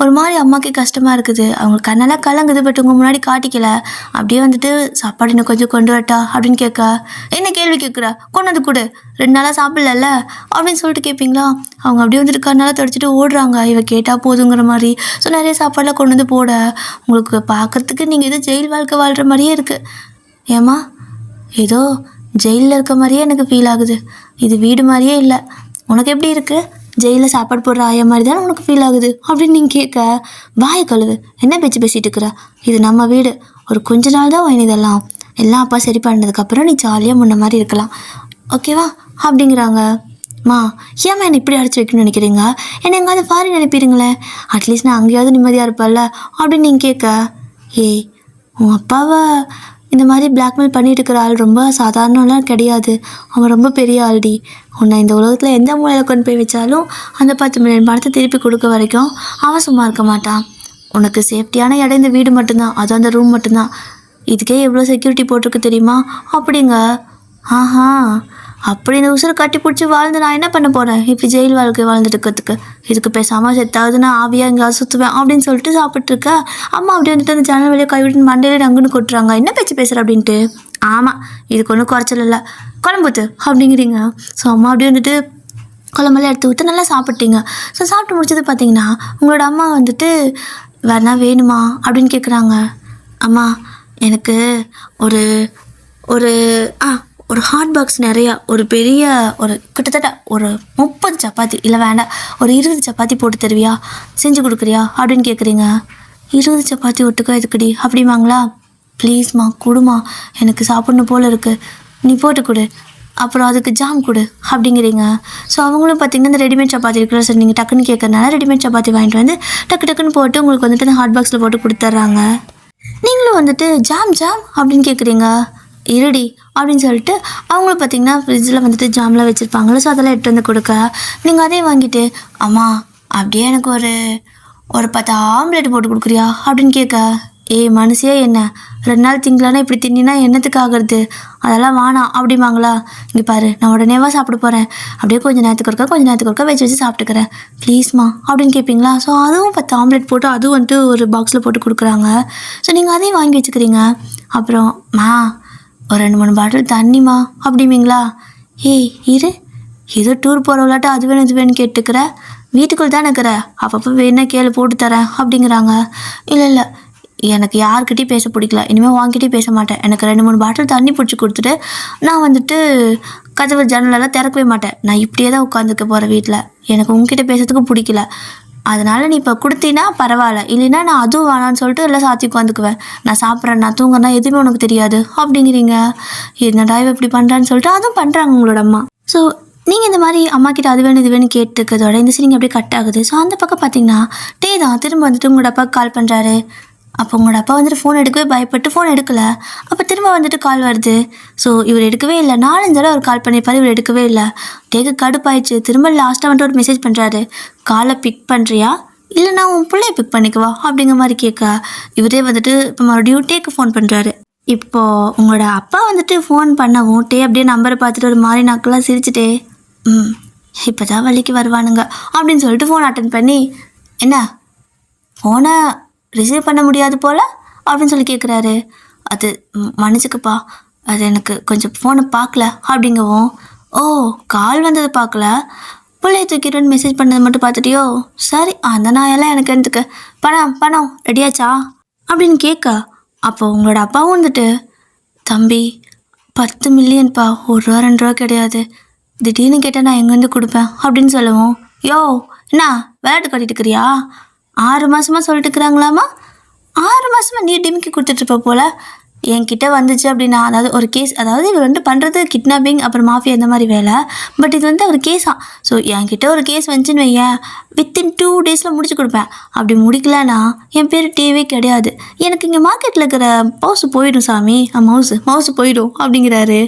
ஒரு மாதிரி அம்மாவுக்கு கஷ்டமாக இருக்குது. அவங்க கண்ணெல்லாம் கலங்குது. பட் உங்கள் முன்னாடி காட்டிக்கல. அப்படியே வந்துட்டு சாப்பாடு இன்னும் கொஞ்சம் கொண்டு வரட்டா அப்படின்னு கேட்க, என்ன கேள்வி கேட்குறா, கொண்டு வந்து கொடு, 2 நாளாக சாப்பிடல அப்படின்னு சொல்லிட்டு கேட்பீங்களா. அவங்க அப்படியே வந்துட்டு கண்ணால் தொடச்சிட்டு ஓடுறாங்க, இவ கேட்டால் போதுங்கிற மாதிரி. ஸோ நிறைய சாப்பாடெலாம் கொண்டு வந்து போட உங்களுக்கு பார்க்குறதுக்கு நீங்கள் ஏதோ ஜெயில் வாழ்க்கை வாழ்கிற மாதிரியே இருக்குது. ஏம்மா ஏதோ ஜெயிலில் இருக்க மாதிரியே எனக்கு ஃபீல் ஆகுது. இது வீடு மாதிரியே இல்லை. உனக்கு எப்படி இருக்குது? ஜெயிலில் சாப்பாடு போடுற ஆயா மாதிரி தானே உனக்கு ஃபீல் ஆகுது அப்படின்னு நீங்கள் கேட்க, வாயை கழுவு, என்ன பேச்சு பேசிகிட்டு இருக்கிற, இது நம்ம வீடு, ஒரு கொஞ்ச நாள் தான் வாயின், இதெல்லாம் எல்லாம் அப்பா சரி பண்ணதுக்கப்புறம் நீ ஜாலியாக முன்ன மாதிரி இருக்கலாம், ஓகேவா அப்படிங்கிறாங்க. மா ஏம்மா என்னை இப்படி அடைச்சி வைக்கணும்னு நினைக்கிறீங்க? என்னை எங்காவது ஃபாரின் அனுப்பிடுங்களேன், அட்லீஸ்ட் நான் அங்கேயாவது நிம்மதியாக இருப்பேன்ல அப்படின்னு நீங்கள் கேட்க, ஏய் உன் அப்பாவை இந்த மாதிரி பிளாக்மெயில் பண்ணிட்டு இருக்கிற ஆள் ரொம்ப சாதாரணலாம் கிடையாது. அவன் ரொம்ப பெரிய ஆள்டி. உன்னை இந்த உலகத்தில் எந்த மூலையில் கொண்டு போய் வச்சாலும் அந்த 10 மில்லியன் பணத்தை திருப்பி கொடுக்க வரைக்கும் அவன் சும்மா இருக்க மாட்டான். உனக்கு சேஃப்டியான இடம் இந்த வீடு மட்டும்தான், அதுவும் அந்த ரூம் மட்டும்தான். இதுக்கே எவ்வளோ செக்யூரிட்டி போட்டிருக்கு தெரியுமா அப்படிங்க. ஆஹா, அப்படி இந்த உசுரை கட்டி பிடிச்சி வாழ்ந்து நான் என்ன பண்ண போகிறேன் இப்படி ஜெயில் வாழ்க்கை வாழ்ந்துட்டு இருக்கிறதுக்கு? இதுக்கு பேசாமல் செத்தாவது நான் ஆவியாக எங்கேயாவது சுற்றுவேன் அப்படின்னு சொல்லிட்டு சாப்பிட்ருக்க. அம்மா அப்படி வந்துட்டு அந்த ஜன்னல் வழியாக கைவிட்டு மண்டையில அங்குன்னு கொட்டுறாங்க. என்ன பேச்சு பேசுகிற அப்படின்ட்டு. ஆமாம், இதுக்கு ஒன்றும் குறைச்சல் இல்லை, குழம்புத்து அப்படிங்கிறீங்க. ஸோ அம்மா அப்படியே வந்துட்டு குழம்பெல்லாம் எடுத்து ஊற்று நல்லா சாப்பிட்டீங்க. ஸோ சாப்பிட்டு முடிச்சது பார்த்தீங்கன்னா உங்களோட அம்மா வந்துட்டு வேணா வேணுமா அப்படின்னு கேட்குறாங்க. அம்மா எனக்கு ஒரு ஒரு ஒரு ஹாட் பாக்ஸ் நிறையா, ஒரு பெரிய ஒரு கிட்டத்தட்ட ஒரு 30 சப்பாத்தி, இல்லை வேண்டாம் ஒரு 20 சப்பாத்தி போட்டு தருவியா, செஞ்சு கொடுக்குறியா அப்படின்னு கேட்குறீங்க. 20 சப்பாத்தி ஒட்டுக்கா இதுக்குடி அப்படிமாங்களா? ப்ளீஸ்மா கொடுமா, எனக்கு சாப்பிட்ணும் போல் இருக்குது, நீ போட்டு கொடு, அப்புறம் அதுக்கு ஜாம் கொடு அப்படிங்கிறீங்க. ஸோ அவங்களும் பார்த்திங்கன்னா இந்த ரெடிமேட் சப்பாத்தி இருக்கிற சார் நீங்கள் டக்குன்னு கேட்கறதுனால ரெடிமேட் சப்பாத்தி வாங்கிட்டு வந்து டக்குன்னு போட்டு உங்களுக்கு வந்துட்டு அந்த ஹாட் பாக்ஸில் போட்டு கொடுத்துட்றாங்க. நீங்களும் வந்துட்டு ஜாம் அப்படின்னு கேட்குறீங்க. இருடி அப்படின்னு சொல்லிட்டு அவங்களும் பார்த்திங்கன்னா ஃப்ரிட்ஜில் வந்துட்டு ஜாம்லாம் வச்சுருப்பாங்களோ, ஸோ அதெல்லாம் எடுத்து வந்து கொடுக்க நீங்கள் அதையும் வாங்கிட்டு, அம்மா அப்படியே எனக்கு ஒரு 10 ஆம்லேட் போட்டு கொடுக்குறியா அப்படின்னு கேட்க, ஏய் மனுஷியே, என்ன 2 நாள் திங்கலானா இப்படி தின்னா என்னத்துக்கு ஆகிறது, அதெல்லாம் வேணாம் அப்படிமாங்களா? இங்கே பாரு, நான் உடனேவா சாப்பிட போகிறேன், அப்படியே கொஞ்சம் நேரத்துக்கு ஒருக்கா வச்சு சாப்பிட்டுக்கிறேன், ப்ளீஸ்மா அப்படின்னு கேட்பீங்களா? ஸோ அதுவும் 10 ஆம்லேட் போட்டு அதுவும் வந்துட்டு ஒரு பாக்ஸில் போட்டு கொடுக்குறாங்க. ஸோ நீங்கள் அதையும் வாங்கி வச்சுக்கிறீங்க. அப்புறம் மா ஒரு 2-3 பாட்டில் தண்ணிமா அப்படிமீங்களா? ஏய் இரு, ஏதோ டூர் போகிற விளாட்ட அது வேணும் இது வேணும்னு கேட்டுக்கிற, வீட்டுக்குள் தானே இருக்கிற, அப்பப்போ வேணா கேளு போட்டு தரேன் அப்படிங்கிறாங்க. இல்லை எனக்கு யார்கிட்டையும் பேச பிடிக்கல, இனிமேல் வாங்கிட்டே பேச மாட்டேன், எனக்கு 2-3 பாட்டில் தண்ணி பிடிச்சி கொடுத்துட்டு நான் வந்துட்டு கதவு ஜன்னலெல்லாம் திறக்கவே மாட்டேன், நான் இப்படியே தான் உட்காந்துக்க போகிறேன் வீட்டில், எனக்கு உங்ககிட்ட பேசுறதுக்கு பிடிக்கல, அதனால் நீ இப்போ கொடுத்தீன்னா பரவாயில்ல, இல்லைன்னா நான் அதுவும் வேணான்னு சொல்லிட்டு எல்லாம் சாத்தி உட்காந்துக்குவேன், நான் சாப்பிட்றேன் நான் தூங்குறேன்னா எதுவுமே உனக்கு தெரியாது அப்படிங்கிறீங்க. என்னடா இவ இப்படி பண்ணுறான்னு சொல்லிட்டு அதுவும் பண்ணுறாங்க உங்களோட அம்மா. ஸோ நீங்கள் இந்த மாதிரி அம்மா கிட்ட அது வேணும் இது வேணும் கேட்டுக்கிறதோட இந்த சீனிங் அப்படியே கட் ஆகுது. ஸோ அந்த பக்கம் பார்த்தீங்கன்னா டே தான் திரும்ப வந்துட்டு உங்களோட அப்பாவுக்கு கால் பண்ணுறாரு. அப்போ உங்களோட அப்பா வந்துட்டு ஃபோன் எடுக்கவே பயப்பட்டு ஃபோன் எடுக்கலை. அப்போ திரும்ப வந்துட்டு கால் வருது. ஸோ இவர் எடுக்கவே இல்லை. 4-5 தடவை அவர் கால் பண்ணியிருப்பார், இவர் எடுக்கவே இல்லை. டேக்கு கடுப்பாயிடுச்சு. திரும்ப லாஸ்ட்டாக வந்துட்டு ஒரு மெசேஜ் பண்ணுறாரு, காலை பிக் பண்ணுறியா இல்லை நான் உன் பிள்ளைய பிக் பண்ணிக்குவா அப்படிங்கிற மாதிரி கேட்க, இவரே வந்துட்டு இப்போ மறுபடியும் டேக்கு ஃபோன் பண்ணுறாரு. இப்போது உங்களோட அப்பா வந்துட்டு ஃபோன் பண்ணவும் டே அப்படியே நம்பரை பார்த்துட்டு ஒரு மாதிரி நாக்கெல்லாம் சிரிச்சுட்டே, இப்போ தான் வழிக்கு வருவானுங்க அப்படின்னு சொல்லிட்டு ஃபோன் அட்டன் பண்ணி, என்ன ஃபோனை ரிசீவ் பண்ண முடியாது போல் அப்படின்னு சொல்லி கேட்குறாரு. அது மன்னிச்சுக்குப்பா, அது எனக்கு கொஞ்சம் ஃபோனை பார்க்கல அப்படிங்கவும், ஓ கால் வந்தது பார்க்கல, பிள்ளைய தூக்கிடுன்னு மெசேஜ் பண்ணது மட்டும் பார்த்துட்டியோ, சரி அந்த நாயெல்லாம் எனக்கு எடுத்துக்க, பணம் பணம் ரெடியாச்சா அப்படின்னு கேட்க, அப்போ உங்களோட அப்பாவும் வந்துட்டு, தம்பி 10 மில்லியன்ப்பா, ₹1 ₹2 கிடையாது, திடீர்னு கேட்டால் நான் எங்கேருந்து கொடுப்பேன் அப்படின்னு சொல்லவும், யோ என்ன விளையாட்டு கட்டிட்டு இருக்கிறியா, 6 மாதமாக சொல்லிட்டு இருக்கிறாங்களாமா, 6 மாதமாக நீ டிமிக்கி கொடுத்துட்ருப்ப போல், என்கிட்ட வந்துச்சு அப்படின்னா, அதாவது ஒரு கேஸ், அதாவது இவர் வந்து பண்ணுறது கிட்னாப்பிங் அப்புறம் மாஃபியா இந்த மாதிரி வேலை, பட் இது வந்து அவர் கேஸா. ஸோ என்கிட்ட ஒரு கேஸ் வந்துச்சுன்னு வையேன், வித்தின் 2 டேஸில் முடிச்சு கொடுப்பேன். அப்படி முடிக்கலன்னா என் பேர் டிவி கிடையாது, எனக்கு இங்கே மார்க்கெட்டில் இருக்கிற மவுஸு போயிடும் சாமி, மவுஸு போயிடும் அப்படிங்கிறாரு.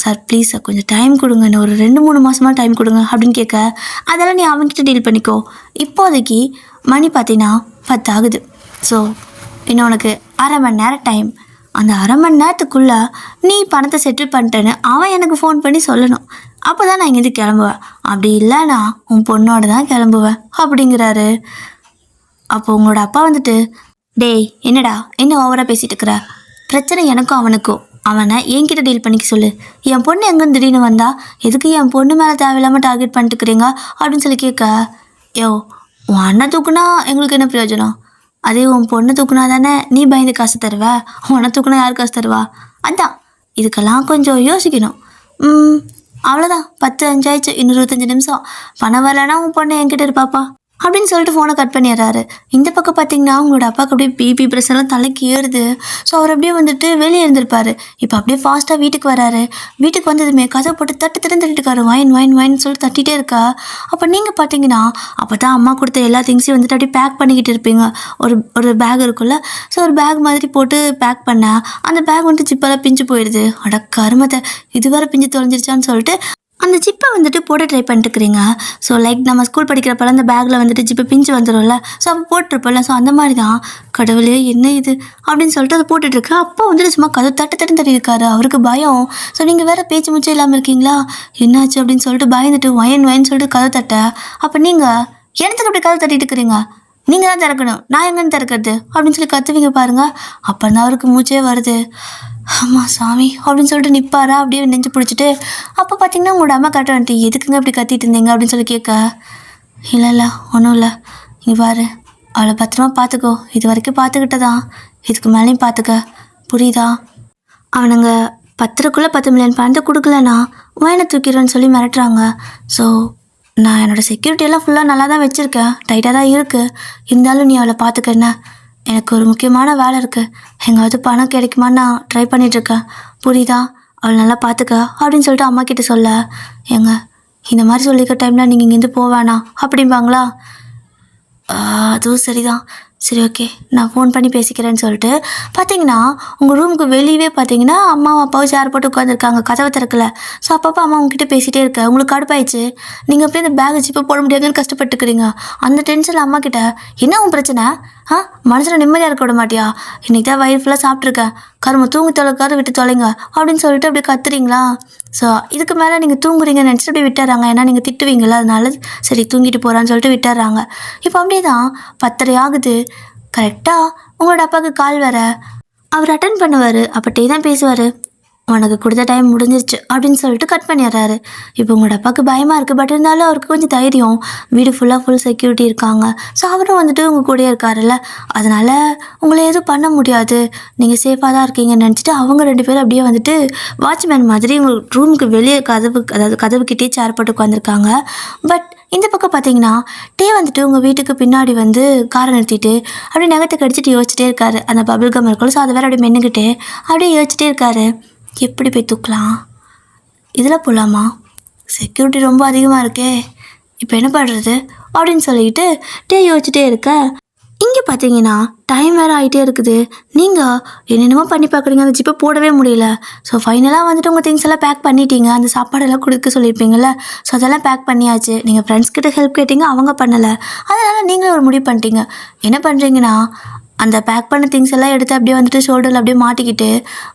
சார் ப்ளீஸ் சார் கொஞ்சம் டைம் கொடுங்க, இன்னும் ஒரு 2-3 மாதமாக டைம் கொடுங்க அப்படின்னு கேட்க, அதெல்லாம் நீ அவன்கிட்ட டீல் பண்ணிக்கோ, இப்போதைக்கு மணி பார்த்தீங்கன்னா 10 ஆகுது. ஸோ இன்னும் உனக்கு 1/2 மணி நேரம் டைம், அந்த 1/2 மணி நேரத்துக்குள்ளே நீ பணத்தை செட்டில் பண்ணிட்டேன்னு அவன் எனக்கு ஃபோன் பண்ணி சொல்லணும், அப்போ தான் நான் இங்கேருந்து கிளம்புவேன், அப்படி இல்லைனா உன் பொண்ணோட தான் கிளம்புவேன் அப்படிங்கிறாரு. அப்போ உங்களோட அப்பா வந்துட்டு, டேய் என்னடா என்ன ஓவராக பேசிகிட்டு இருக்கிற, பிரச்சனை எனக்கும் அவனுக்கும், அவனை என்கிட்ட டீல் பண்ணிக்க சொல்லு, என் பொண்ணு எங்கேருந்து திடீர்னு வந்தா, எதுக்கு என் பொண்ணு மேலே தேவையில்லாமல் டார்கெட் பண்ணிட்டுக்கிறீங்க அப்படின்னு சொல்லி கேட்க, யோ உன் அண்ணன் தூக்குனா எங்களுக்கு என்ன பிரயோஜனம், அதே உன் பொண்ணு தூக்குனா தானே நீ பயந்து காசு தருவ, உன்னை தூக்குனா யார் காசு தருவா, அதான் இதுக்கெல்லாம் கொஞ்சம் யோசிக்கணும். அவ்வளோதான் 10:05 ஆயிடுச்சு, இன்னும் 25 நிமிஷம், பணம் வரலைன்னா உன் பொண்ணு என்கிட்ட இருப்பாப்பா அப்படின்னு சொல்லிட்டு ஃபோனை கட் பண்ணிடுறாரு. இந்த பக்கம் பார்த்தீங்கன்னா உங்களோட அப்பாவுக்கு அப்படியே பிபி ப்ரெஷர்லாம் தலைக்கு ஏறுது. ஸோ அவர் அப்படியே வந்துட்டு வெளியே இருந்திருப்பார், இப்போ அப்படியே ஃபாஸ்ட்டாக வீட்டுக்கு வராரு. வீட்டுக்கு வந்ததுமே கதை போட்டு தட்டிட்டுருக்காரு, வைன் சொல்லிட்டு தட்டிகிட்டே இருக்கா. அப்போ நீங்கள் பார்த்தீங்கன்னா அப்போ தான் அம்மா கொடுத்த எல்லா திங்ஸையும் வந்துட்டு அப்படியே பேக் பண்ணிக்கிட்டு இருப்பீங்க. ஒரு பேக் இருக்குல்ல, ஸோ ஒரு பேக் மாதிரி போட்டு பேக் பண்ண அந்த பேக் வந்துட்டு ஜிப்பெல்லாம் பிஞ்சு போயிடுது. அட கருமத்தை, இதுவரை பிஞ்சு தொலைஞ்சிருச்சான்னு சொல்லிட்டு அந்த ஜிப்பை வந்துட்டு போட்டு ட்ரை பண்ணிட்டுருக்கிறீங்க. ஸோ லைக் நம்ம ஸ்கூல் படிக்கிறப்பெல்லாம் அந்த பேக்கில் வந்துட்டு ஜிப்பை பிஞ்சு வந்துடும்ல, ஸோ அப்போ போட்டிருப்போம்ல, ஸோ அந்த மாதிரி தான். கடவுளே என்ன இது அப்படின்னு சொல்லிட்டு அதை போட்டுட்ருக்கு. அப்போ வந்துட்டு சும்மா கதை தட்டி இருக்காரு. அவருக்கு பயம். ஸோ நீங்கள் வேறு பேச்சு மூச்சே இல்லாமல் இருக்கீங்களா, என்னாச்சு அப்படின்னு சொல்லிட்டு பயந்துட்டு வயன் சொல்லிட்டு கதை தட்ட, அப்போ நீங்கள் எனக்கு அப்படி கதை தட்டிட்டு இருக்கிறீங்க, நீங்கள் தான் திறக்கணும், நான் எங்கன்னு திறக்கிறது அப்படின்னு சொல்லி கத்துவீங்க பாருங்கள். அப்போ தான் அவருக்கு மூச்சே வருது. ஆமாம் சாமி அப்படின்னு சொல்லிட்டு நிற்பாரா, அப்படியே நெஞ்சு பிடிச்சிட்டு. அப்போ பார்த்தீங்கன்னா உங்களோட அம்மா கரெக்டாக வந்துட்டு, எதுக்குங்க இப்படி கத்திட்டு இருந்தீங்க அப்படின்னு சொல்லி கேட்க, இல்லை ஒன்றும் இல்லை, இங்கே பாரு அவளை பத்திரமா பார்த்துக்கோ, இது வரைக்கும் பார்த்துக்கிட்டதான், இதுக்கு மேலேயும் பார்த்துக்க, புரியுதா, அவனுங்க 10 மில்லியன் பணத்தை கொடுக்கலன்னா வயனை தூக்கிடுவேன்னு சொல்லி மிரட்டுறாங்க. ஸோ நான் என்னோடய செக்யூரிட்டியெல்லாம் ஃபுல்லாக நல்லா தான் வச்சுருக்கேன், டைட்டாக தான் இருக்குது, இருந்தாலும் நீ அவளை பார்த்துக்கண்ண, எனக்கு ஒரு முக்கியமான வேலை இருக்குது, எங்காவது பணம் கிடைக்குமான்னு நான் ட்ரை பண்ணிகிட்ருக்கேன், புரியுதா, அவளை நல்லா பார்த்துக்க அப்படின்னு சொல்லிட்டு அம்மா கிட்ட சொல்ல, ஏங்க இந்த மாதிரி சொல்லிக்கிற டைமில் நீங்கள் இங்கேருந்து போவேணா அப்படிம்பாங்களா. அதுவும் சரிதான், சரி ஓகே நான் ஃபோன் பண்ணி பேசிக்கிறேன்னு சொல்லிட்டு பார்த்தீங்கன்னா உங்கள் ரூமுக்கு வெளியவே பார்த்தீங்கன்னா அம்மாவும் அப்பாவும் சேர் போட்டு உட்காந்துருக்காங்க, கதவை திறக்கல. ஸோ அப்பப்போ அம்மா உங்ககிட்ட பேசிகிட்டே இருக்க, உங்களுக்கு கடுப்பாயிடுச்சு, நீங்கள் அப்படியே அந்த பேக் ஜிப்பை போட முடியாதுன்னு கஷ்டப்பட்டுக்கிறீங்க. அந்த டென்ஷனில் அம்மா கிட்ட, என்ன உன் பிரச்சனை, மனசில் நிம்மதியாக இருக்க விட மாட்டியா, இன்றைக்கி தான் வயிறு ஃபுல்லாக சாப்பிட்ருக்கேன், கரும்பு தூங்கி தொலைக்காரு விட்டு தொலைங்க அப்படின்னு சொல்லிட்டு அப்படியே கத்துறீங்களா. ஸோ இதுக்கு மேலே நீங்கள் தூங்குறீங்கன்னு நினச்சிட்டு அப்படியே விட்டுறாங்க, ஏன்னா நீங்கள் திட்டுவீங்களா, அதனால சரி தூங்கிட்டு போகிறான்னு சொல்லிட்டு விட்டுறாங்க. இப்போ அப்படியே தான் 10:30 ஆகுது. கரெக்டாக உங்களோட அப்பாவுக்கு கால் வர அவர் அட்டன் பண்ணுவார். அப்பட்டே தான் பேசுவார், உனக்கு கொடுத்த டைம் முடிஞ்சிருச்சு அப்படின்னு சொல்லிட்டு கட் பண்ணிடுறாரு. இப்போ உங்களோட அப்பாவுக்கு பயமாக இருக்குது, பட் இருந்தாலும் அவருக்கு கொஞ்சம் தைரியம், வீடு ஃபுல் செக்யூரிட்டி இருக்காங்க, ஸோ அவரும் வந்துட்டு உங்கள் கூடயே இருக்காருல்ல, அதனால் உங்களை எதுவும் பண்ண முடியாது, நீங்கள் சேஃபாக தான் இருக்கீங்கன்னு நினச்சிட்டு அவங்க 2 பேரும் அப்படியே வந்துட்டு வாட்ச்மேன் மாதிரி உங்கள் ரூமுக்கு வெளியே கதவுக்கிட்டே சேர் போட்டு உட்காந்துருக்காங்க. பட் இந்த பக்கம் பார்த்தீங்கன்னா வந்துட்டு உங்கள் வீட்டுக்கு பின்னாடி வந்து காரை நிறுத்திட்டு அப்படியே நகத்தை கடிச்சிட்டு யோசிச்சுட்டே இருக்காரு. அந்த பபிள் கம் இருக்கும், ஸோ அதை வேறு அப்படியே மென்னுக்கிட்டு அப்படியே யோசிச்சுட்டே இருக்காரு, எப்படி போய் தூக்கலாம், இதில் போகலாமா, செக்யூரிட்டி ரொம்ப அதிகமாக இருக்கே, இப்போ என்ன பண்ணுறது அப்படின்னு சொல்லிட்டு யோசிச்சுட்டே இருக்க. இங்கே பார்த்தீங்கன்னா டைம் வேறு ஆகிட்டே இருக்குது, நீங்கள் என்னென்னமோ பண்ணி பார்க்குறீங்க, அந்த ஜிப்பை போடவே முடியல. ஸோ ஃபைனலாக வந்துட்டு உங்கள் திங்ஸ் எல்லாம் பேக் பண்ணிட்டீங்க, அந்த சாப்பாடெல்லாம் கொடுக்க சொல்லியிருப்பீங்கள்ல, ஸோ அதெல்லாம் பேக் பண்ணியாச்சு. நீங்கள் ஃப்ரெண்ட்ஸ் கிட்ட ஹெல்ப் கேட்டீங்க, அவங்க பண்ணலை, அதனால் நீங்களே ஒரு முடிவு பண்ணிட்டீங்க. என்ன பண்ணுறீங்கன்னா அந்த பேக் பண்ண திங்ஸ் எல்லாம் எடுத்து அப்படியே வந்துட்டு ஷோல்டரில் அப்படியே மாட்டிக்கிட்டு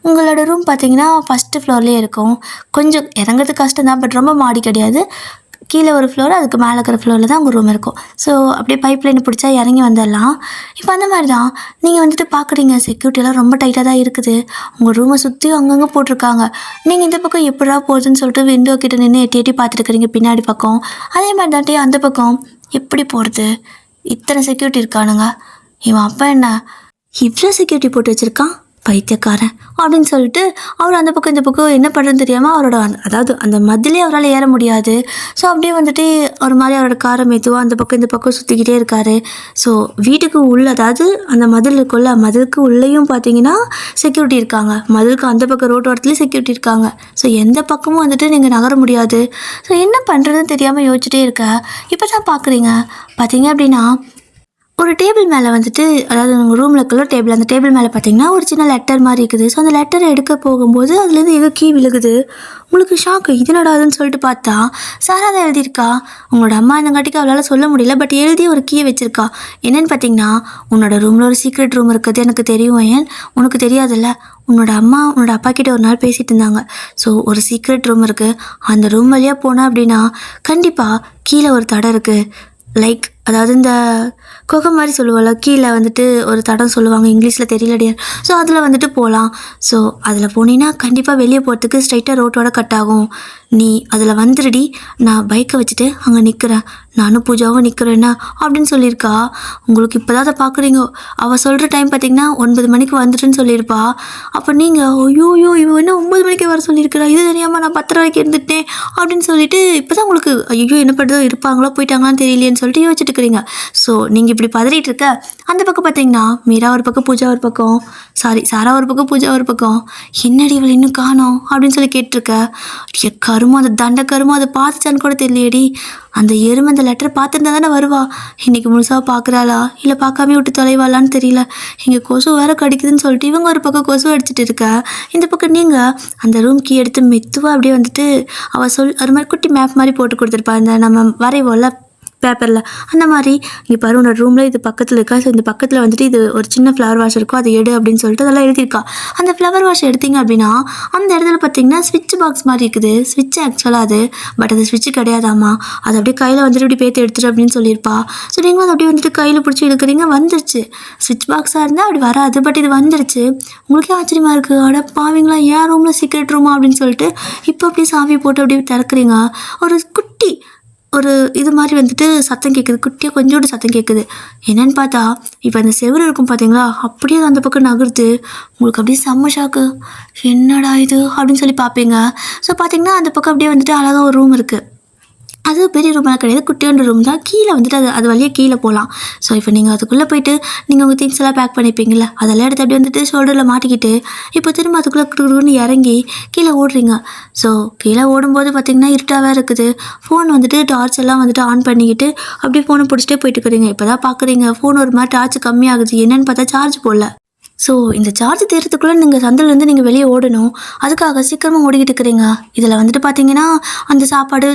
உங்களோட ரூம் பார்த்தீங்கன்னா ஃபஸ்ட்டு ஃப்ளோர்லேயே இருக்கும். கொஞ்சம் இறங்குறது கஷ்டம் தான், பட் ரொம்ப மாடி கிடையாது, கீழே ஒரு ஃப்ளோர், அதுக்கு மேலே இருக்கிற ஃப்ளோரில் தான் உங்கள் ரூம் இருக்கும். ஸோ அப்படியே பைப் லைன் பிடிச்சா இறங்கி வந்துடலாம். இப்போ அந்த மாதிரி தான் நீங்கள் வந்துட்டு பார்க்குறீங்க, செக்யூரிட்டியெல்லாம் ரொம்ப டைட்டாக தான் இருக்குது. உங்கள் ரூமை சுற்றி அங்கங்கே போட்டிருக்காங்க. நீங்கள் இந்த பக்கம் எப்படா போகுதுன்னு சொல்லிட்டு விண்டோ கிட்ட நின்று எட்டி எட்டி பார்த்துட்டுருக்கிறீங்க பின்னாடி பக்கம். அதே மாதிரி தான்ட்டே அந்த பக்கம் எப்படி போகிறது? இத்தனை செக்யூரிட்டி இருக்கானுங்க. இவன் அப்பா என்ன இவ்வளோ செக்யூரிட்டி போட்டு வச்சுருக்கான், பைத்தியக்காரன் அப்படின்னு சொல்லிட்டு அவர் அந்த பக்கம் இந்த பக்கம் என்ன பண்ணுறதுன்னு தெரியாமல் அவரோட அதாவது அந்த மதிலே அவரால் ஏற முடியாது. ஸோ அப்படியே வந்துட்டு ஒரு மாதிரி அவரோட காரை மெதுவாக அந்த பக்கம் இந்த பக்கம் சுற்றிக்கிட்டே இருக்காரு. ஸோ வீட்டுக்கு உள்ள, அதாவது அந்த மதில் இருக்குள்ள, மதிலுக்கு உள்ளேயும் பார்த்தீங்கன்னா செக்யூரிட்டி இருக்காங்க, மதிலுக்கு அந்த பக்கம் ரோட்டு ஓரத்துலேயும் செக்யூரிட்டி இருக்காங்க. ஸோ எந்த பக்கமும் வந்துட்டு நீங்கள் நகர முடியாது. ஸோ என்ன பண்ணுறதுன்னு தெரியாமல் யோசிச்சுட்டே இருக்க. இப்போ தான் பார்த்தீங்க அப்படின்னா ஒரு டேபிள் மேலே வந்துட்டு, அதாவது உங்கள் ரூமில் இருக்கிற டேபிள், அந்த டேபிள் மேலே பார்த்தீங்கன்னா ஒரு சின்ன லெட்டர் மாதிரி இருக்குது. ஸோ அந்த லெட்டரை எடுக்க போகும்போது அதுலேருந்து ஏதோ கீ விழுகுது. உங்களுக்கு ஷாக்கு, இது நடாதுன்னு சொல்லிட்டு பார்த்தா சாரா தான் எழுதியிருக்கா. உங்களோட அம்மா இந்தங்காட்டிக்கு அவளால் சொல்ல முடியல, பட் எழுதி ஒரு கீயை வச்சுருக்கா. என்னென்னு பார்த்தீங்கன்னா, உன்னோட ரூமில் ஒரு சீக்ரெட் ரூம் இருக்குது, எனக்கு தெரியும். ஏன் உனக்கு தெரியாதுல்ல? உன்னோட அம்மா உன்னோட அப்பா கிட்ட ஒரு நாள் பேசிகிட்டு இருந்தாங்க. ஸோ ஒரு சீக்ரெட் ரூம் இருக்குது, அந்த ரூம் வழியாக போனால் அப்படின்னா கண்டிப்பாக கீழே ஒரு தடை இருக்குது. லைக் அதாவது இந்த குகை மாதிரி சொல்லுவாள், கீழே வந்துட்டு ஒரு தடம் சொல்லுவாங்க, இங்கிலீஷில் தெரியலடியா. ஸோ அதில் வந்துட்டு போகலாம். ஸோ அதில் போனீங்கன்னா கண்டிப்பாக வெளியே போகிறதுக்கு ஸ்ட்ரைட்டாக ரோட்டோட கட் ஆகும். நீ அதில் வந்துடுடி, நான் பைக்கை வச்சுட்டு அங்கே நிற்கிறேன், நானும் பூஜாவும் நிற்கிறேன்னா அப்படின்னு சொல்லியிருக்கா. உங்களுக்கு இப்போ தான் அதை பார்க்குறீங்க. அவள் சொல்கிற டைம் பார்த்திங்கன்னா 9 மணிக்கு வந்துட்டுன்னு சொல்லியிருப்பா. அப்போ நீங்கள் ஐயோ இவன் என்ன 9 மணிக்கு வர சொல்லியிருக்கிறா, இது தெரியாமல் நான் 10 வரைக்கும் இருந்துட்டேன் அப்படின்னு சொல்லிட்டு இப்போ தான் உங்களுக்கு ஐயோ என்ன பண்ணுறதோ, இருப்பாங்களோ போயிட்டாங்களான்னு தெரியலையேன்னு சொல்லிட்டு யோசிச்சுட்டு இருக்கிறீங்க. ஸோ நீங்கள் இப்படி பதறிட்டு இருக்க, அந்த பக்கம் பார்த்தீங்கன்னா மீரா ஒரு பக்கம், பூஜா ஒரு பக்கம், சாரா ஒரு பக்கம், பூஜா ஒரு பக்கம். என்னடி இவள் இன்னும் காணோம் அப்படின்னு சொல்லி கேட்டிருக்க. கருமம், அந்த தண்டை கருமம், அதை பார்த்துச்சான்னு கூட தெரியலையேடி. அந்த எருமை அந்த லெட்டரை பார்த்துருந்தா தானே வருவா. இன்றைக்கி முழுசாக பார்க்குறாளா இல்லை பார்க்காம விட்டு தொலைவாளான்னு தெரியல. இங்கே கொசு வேறு கடிக்குதுன்னு சொல்லிட்டு இவங்க ஒரு பக்கம் கொசு அடிச்சுட்டு இருக்கா. இந்த பக்கம் நீங்கள் அந்த ரூம் கீ எடுத்து மெத்துவாக அப்படியே வந்துட்டு அவள் ஒரு மாதிரி குட்டி மேப் மாதிரி போட்டு கொடுத்துருப்பா, இந்த நம்ம வரைவோம்ல பேப்பரில், அந்த மாதிரி இங்கே பாரு உன்னோட ரூமில் இது பக்கத்தில் இருக்கா. ஸோ இந்த பக்கத்தில் வந்துட்டு இது ஒரு சின்ன ஃப்ளவர் வாஷ் இருக்கும், அதை எடு அப்படின்னு சொல்லிட்டு அதெல்லாம் எழுதியிருக்கா. அந்த ஃப்ளவர் வாஷ் எடுத்திங்க அப்படின்னா அந்த இடத்துல பார்த்தீங்கன்னா ஸ்விட்ச் பாக்ஸ் மாதிரி இருக்குது. ஸ்விட்ச் ஆக்சுவலாக அது, பட் அது ஸ்விட்ச் கிடையாதாம்மா. அதை அப்படியே கையில் வந்துட்டு இப்படி பேத்து எடுத்துட்டு அப்படின்னு சொல்லியிருப்பா. ஸோ நீங்கள் அதை அப்படியே வந்துட்டு கையில் பிடிச்சி இழுக்கிறீங்க, வந்துருச்சு. ஸ்விட்ச் பாக்ஸாக இருந்தால் அப்படி வராது, பட் இது வந்துருச்சு. உங்களுக்கே ஆச்சரியமாக இருக்குது, அட பாவீங்களா ஏன் ரூமில் சீக்ரெட் ரூமா அப்படின்னு சொல்லிட்டு இப்போ அப்படியே சாவி போட்டு அப்படியே திறக்கிறீங்க. ஒரு குட்டி ஒரு இது மாதிரி வந்துட்டு சத்தம் கேட்குது, குட்டியாக கொஞ்சோண்டு சத்தம் கேட்குது. என்னென்னு பார்த்தா இப்போ அந்த செவுரு இருக்கும் பார்த்தீங்களா, அப்படியே அந்த பக்கம் நகருது. உங்களுக்கு அப்படியே செம்ம ஷாக்கு, என்னடா இது அப்படின்னு சொல்லி பார்ப்பீங்க. ஸோ பார்த்தீங்கன்னா அந்த பக்கம் அப்படியே வந்துட்டு அழகாக ஒரு ரூம் இருக்குது. அது பெரிய ரூமெல்லாம் கிடையாது, குட்டியோட ரூம் தான். கீழே வந்துட்டு அது வழியாக கீழே போகலாம். ஸோ இப்போ நீங்கள் அதுக்குள்ளே போயிட்டு நீங்கள் உங்கள் திங்ஸ் எல்லாம் பேக் பண்ணிப்பீங்கள, அதெல்லாம் எடுத்து அப்படியே வந்துட்டு ஷோல்டரில் மாட்டிக்கிட்டு இப்போ திரும்ப அதுக்குள்ளே குடுக்குன்னு இறங்கி கீழே ஓடுறீங்க. ஸோ கீழே ஓடும்போது பார்த்திங்கன்னா இருட்டாகவே இருக்குது. ஃபோன் வந்துட்டு டார்ச் எல்லாம் வந்துட்டு ஆன் பண்ணிக்கிட்டு அப்படியே ஃபோனை பிடிச்சிட்டே போயிட்டு இருக்கிறீங்க. இப்போ தான் பார்க்குறீங்க ஃபோன் ஒரு மாதிரி டார்ச் கம்மியாகுது. என்னென்னு பார்த்தா சார்ஜ் போடல. ஸோ இந்த சார்ஜ் தேர்றதுக்குள்ளே நீங்கள் சந்திலேருந்து நீங்கள் வெளியே ஓடணும். அதுக்காக சீக்கிரமாக ஓடிக்கிட்டு இருக்கிறீங்க. இதில் வந்துட்டு பார்த்தீங்கன்னா அந்த சாப்பாடு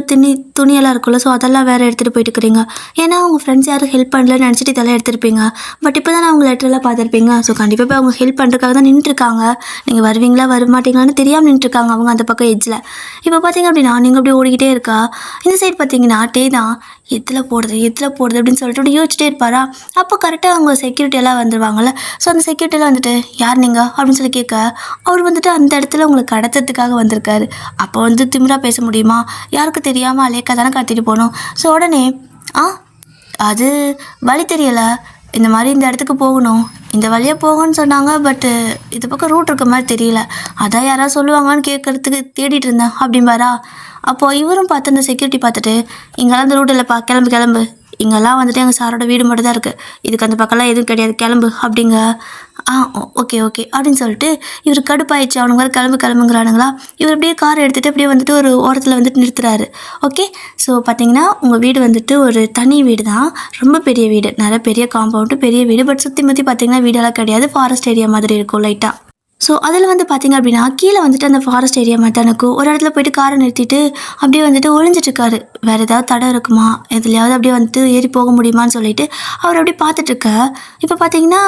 துணியெல்லாம் இருக்குல்ல, ஸோ அதெல்லாம் வேறு எடுத்துகிட்டு போயிட்டு இருக்கிறீங்க. ஏன்னா உங்கள் ஃப்ரெண்ட்ஸ் யாரும் ஹெல்ப் பண்ணலன்னு நினச்சிட்டு இதெல்லாம் எடுத்துருப்பீங்க. பட் இப்போ தான் அவங்க லெட்டரெல்லாம் பார்த்துருப்பீங்க. ஸோ கண்டிப்பாக போய் அவங்க ஹெல்ப் பண்ணுறதுக்காக தான் நின்றுருக்காங்க. நீங்கள் வருவீங்களா வரமாட்டீங்களான்னு தெரியாமல் நின்றுருக்காங்க அவங்க அந்த பக்கம் எட்ஜில். இப்போ பார்த்தீங்க அப்படின்னா நீங்கள் அப்படியே ஓடிக்கிட்டே இருக்கா. இந்த சைட் பார்த்தீங்கன்னா டே தான் எதில் போடுறது அப்படின்னு சொல்லிட்டு அப்படி யோசிச்சுட்டே இருப்பாரா. அப்போ கரெக்டாக அவங்க செக்யூரிட்டியெல்லாம் வந்துடுவாங்கள்ல. ஸோ அந்த செக்யூரிட்டியெல்லாம் வந்துட்டு யார் நீங்கள் அப்படின்னு சொல்லி கேட்க, அவர் வந்துட்டு அந்த இடத்துல உங்களை கடத்துறதுக்காக வந்திருக்காரு. அப்போ வந்து திமிரா பேச முடியுமா, யாருக்கு தெரியாமல் அலேக்கா தானே கடத்திட்டு போகணும். ஸோ உடனே அது வழி தெரியலை, இந்த மாதிரி இந்த இடத்துக்கு போகணும், இந்த வழியாக போகணும்னு சொன்னாங்க, பட்டு இது பக்கம் ரூட் இருக்க மாதிரி தெரியல, அதான் யாராவது சொல்லுவாங்கன்னு கேட்குறதுக்கு தேடிட்டு இருந்தேன் அப்படின்பாரா. அப்போது இவரும் பார்த்து அந்த செக்யூரிட்டி பார்த்துட்டு, இங்கெல்லாம் அந்த ரூட் இல்லைப்பா, கிளம்பு, இங்கெல்லாம் வந்துட்டு எங்கள் சாரோட வீடு மட்டும் தான் இருக்குது, இதுக்கு அந்த பக்கம்லாம் எதுவும் கிடையாது, கிளம்பு அப்படிங்க. ஓகே அப்படின்னு சொல்லிட்டு இவர் கடுப்பாயிடுச்சு, அவனுங்க வேறு கிளம்புங்கிறானுங்களா. இவர் அப்படியே காரை எடுத்துகிட்டு அப்படியே வந்துட்டு ஒரு ஓரத்தில் வந்துட்டு நிறுத்துறாரு. ஓகே, ஸோ பார்த்தீங்கன்னா உங்கள் வீடு வந்துட்டு ஒரு தனி வீடு தான், ரொம்ப பெரிய வீடு, நிறைய பெரிய காம்பவுண்டு, பெரிய வீடு, பட் சுற்றி பார்த்தீங்கன்னா வீடெல்லாம் கிடையாது, ஃபாரஸ்ட் ஏரியா மாதிரி இருக்கும் லைட்டாக. ஸோ அதில் வந்து பார்த்திங்க அப்படின்னா கீழே வந்துட்டு அந்த ஃபாரஸ்ட் ஏரியா மாதிரி தான் இருக்கும். ஒரு இடத்துல போய்ட்டு காரை நிறுத்திட்டு அப்படியே வந்துட்டு ஒளிஞ்சிட்ருக்காரு. வேறு ஏதாவது தடம் இருக்குமா, எதுலையாவது அப்படியே வந்துட்டு ஏறி போக முடியுமான்னு சொல்லிட்டு அவர் அப்படியே பார்த்துட்ருக்க. இப்போ பார்த்தீங்கன்னா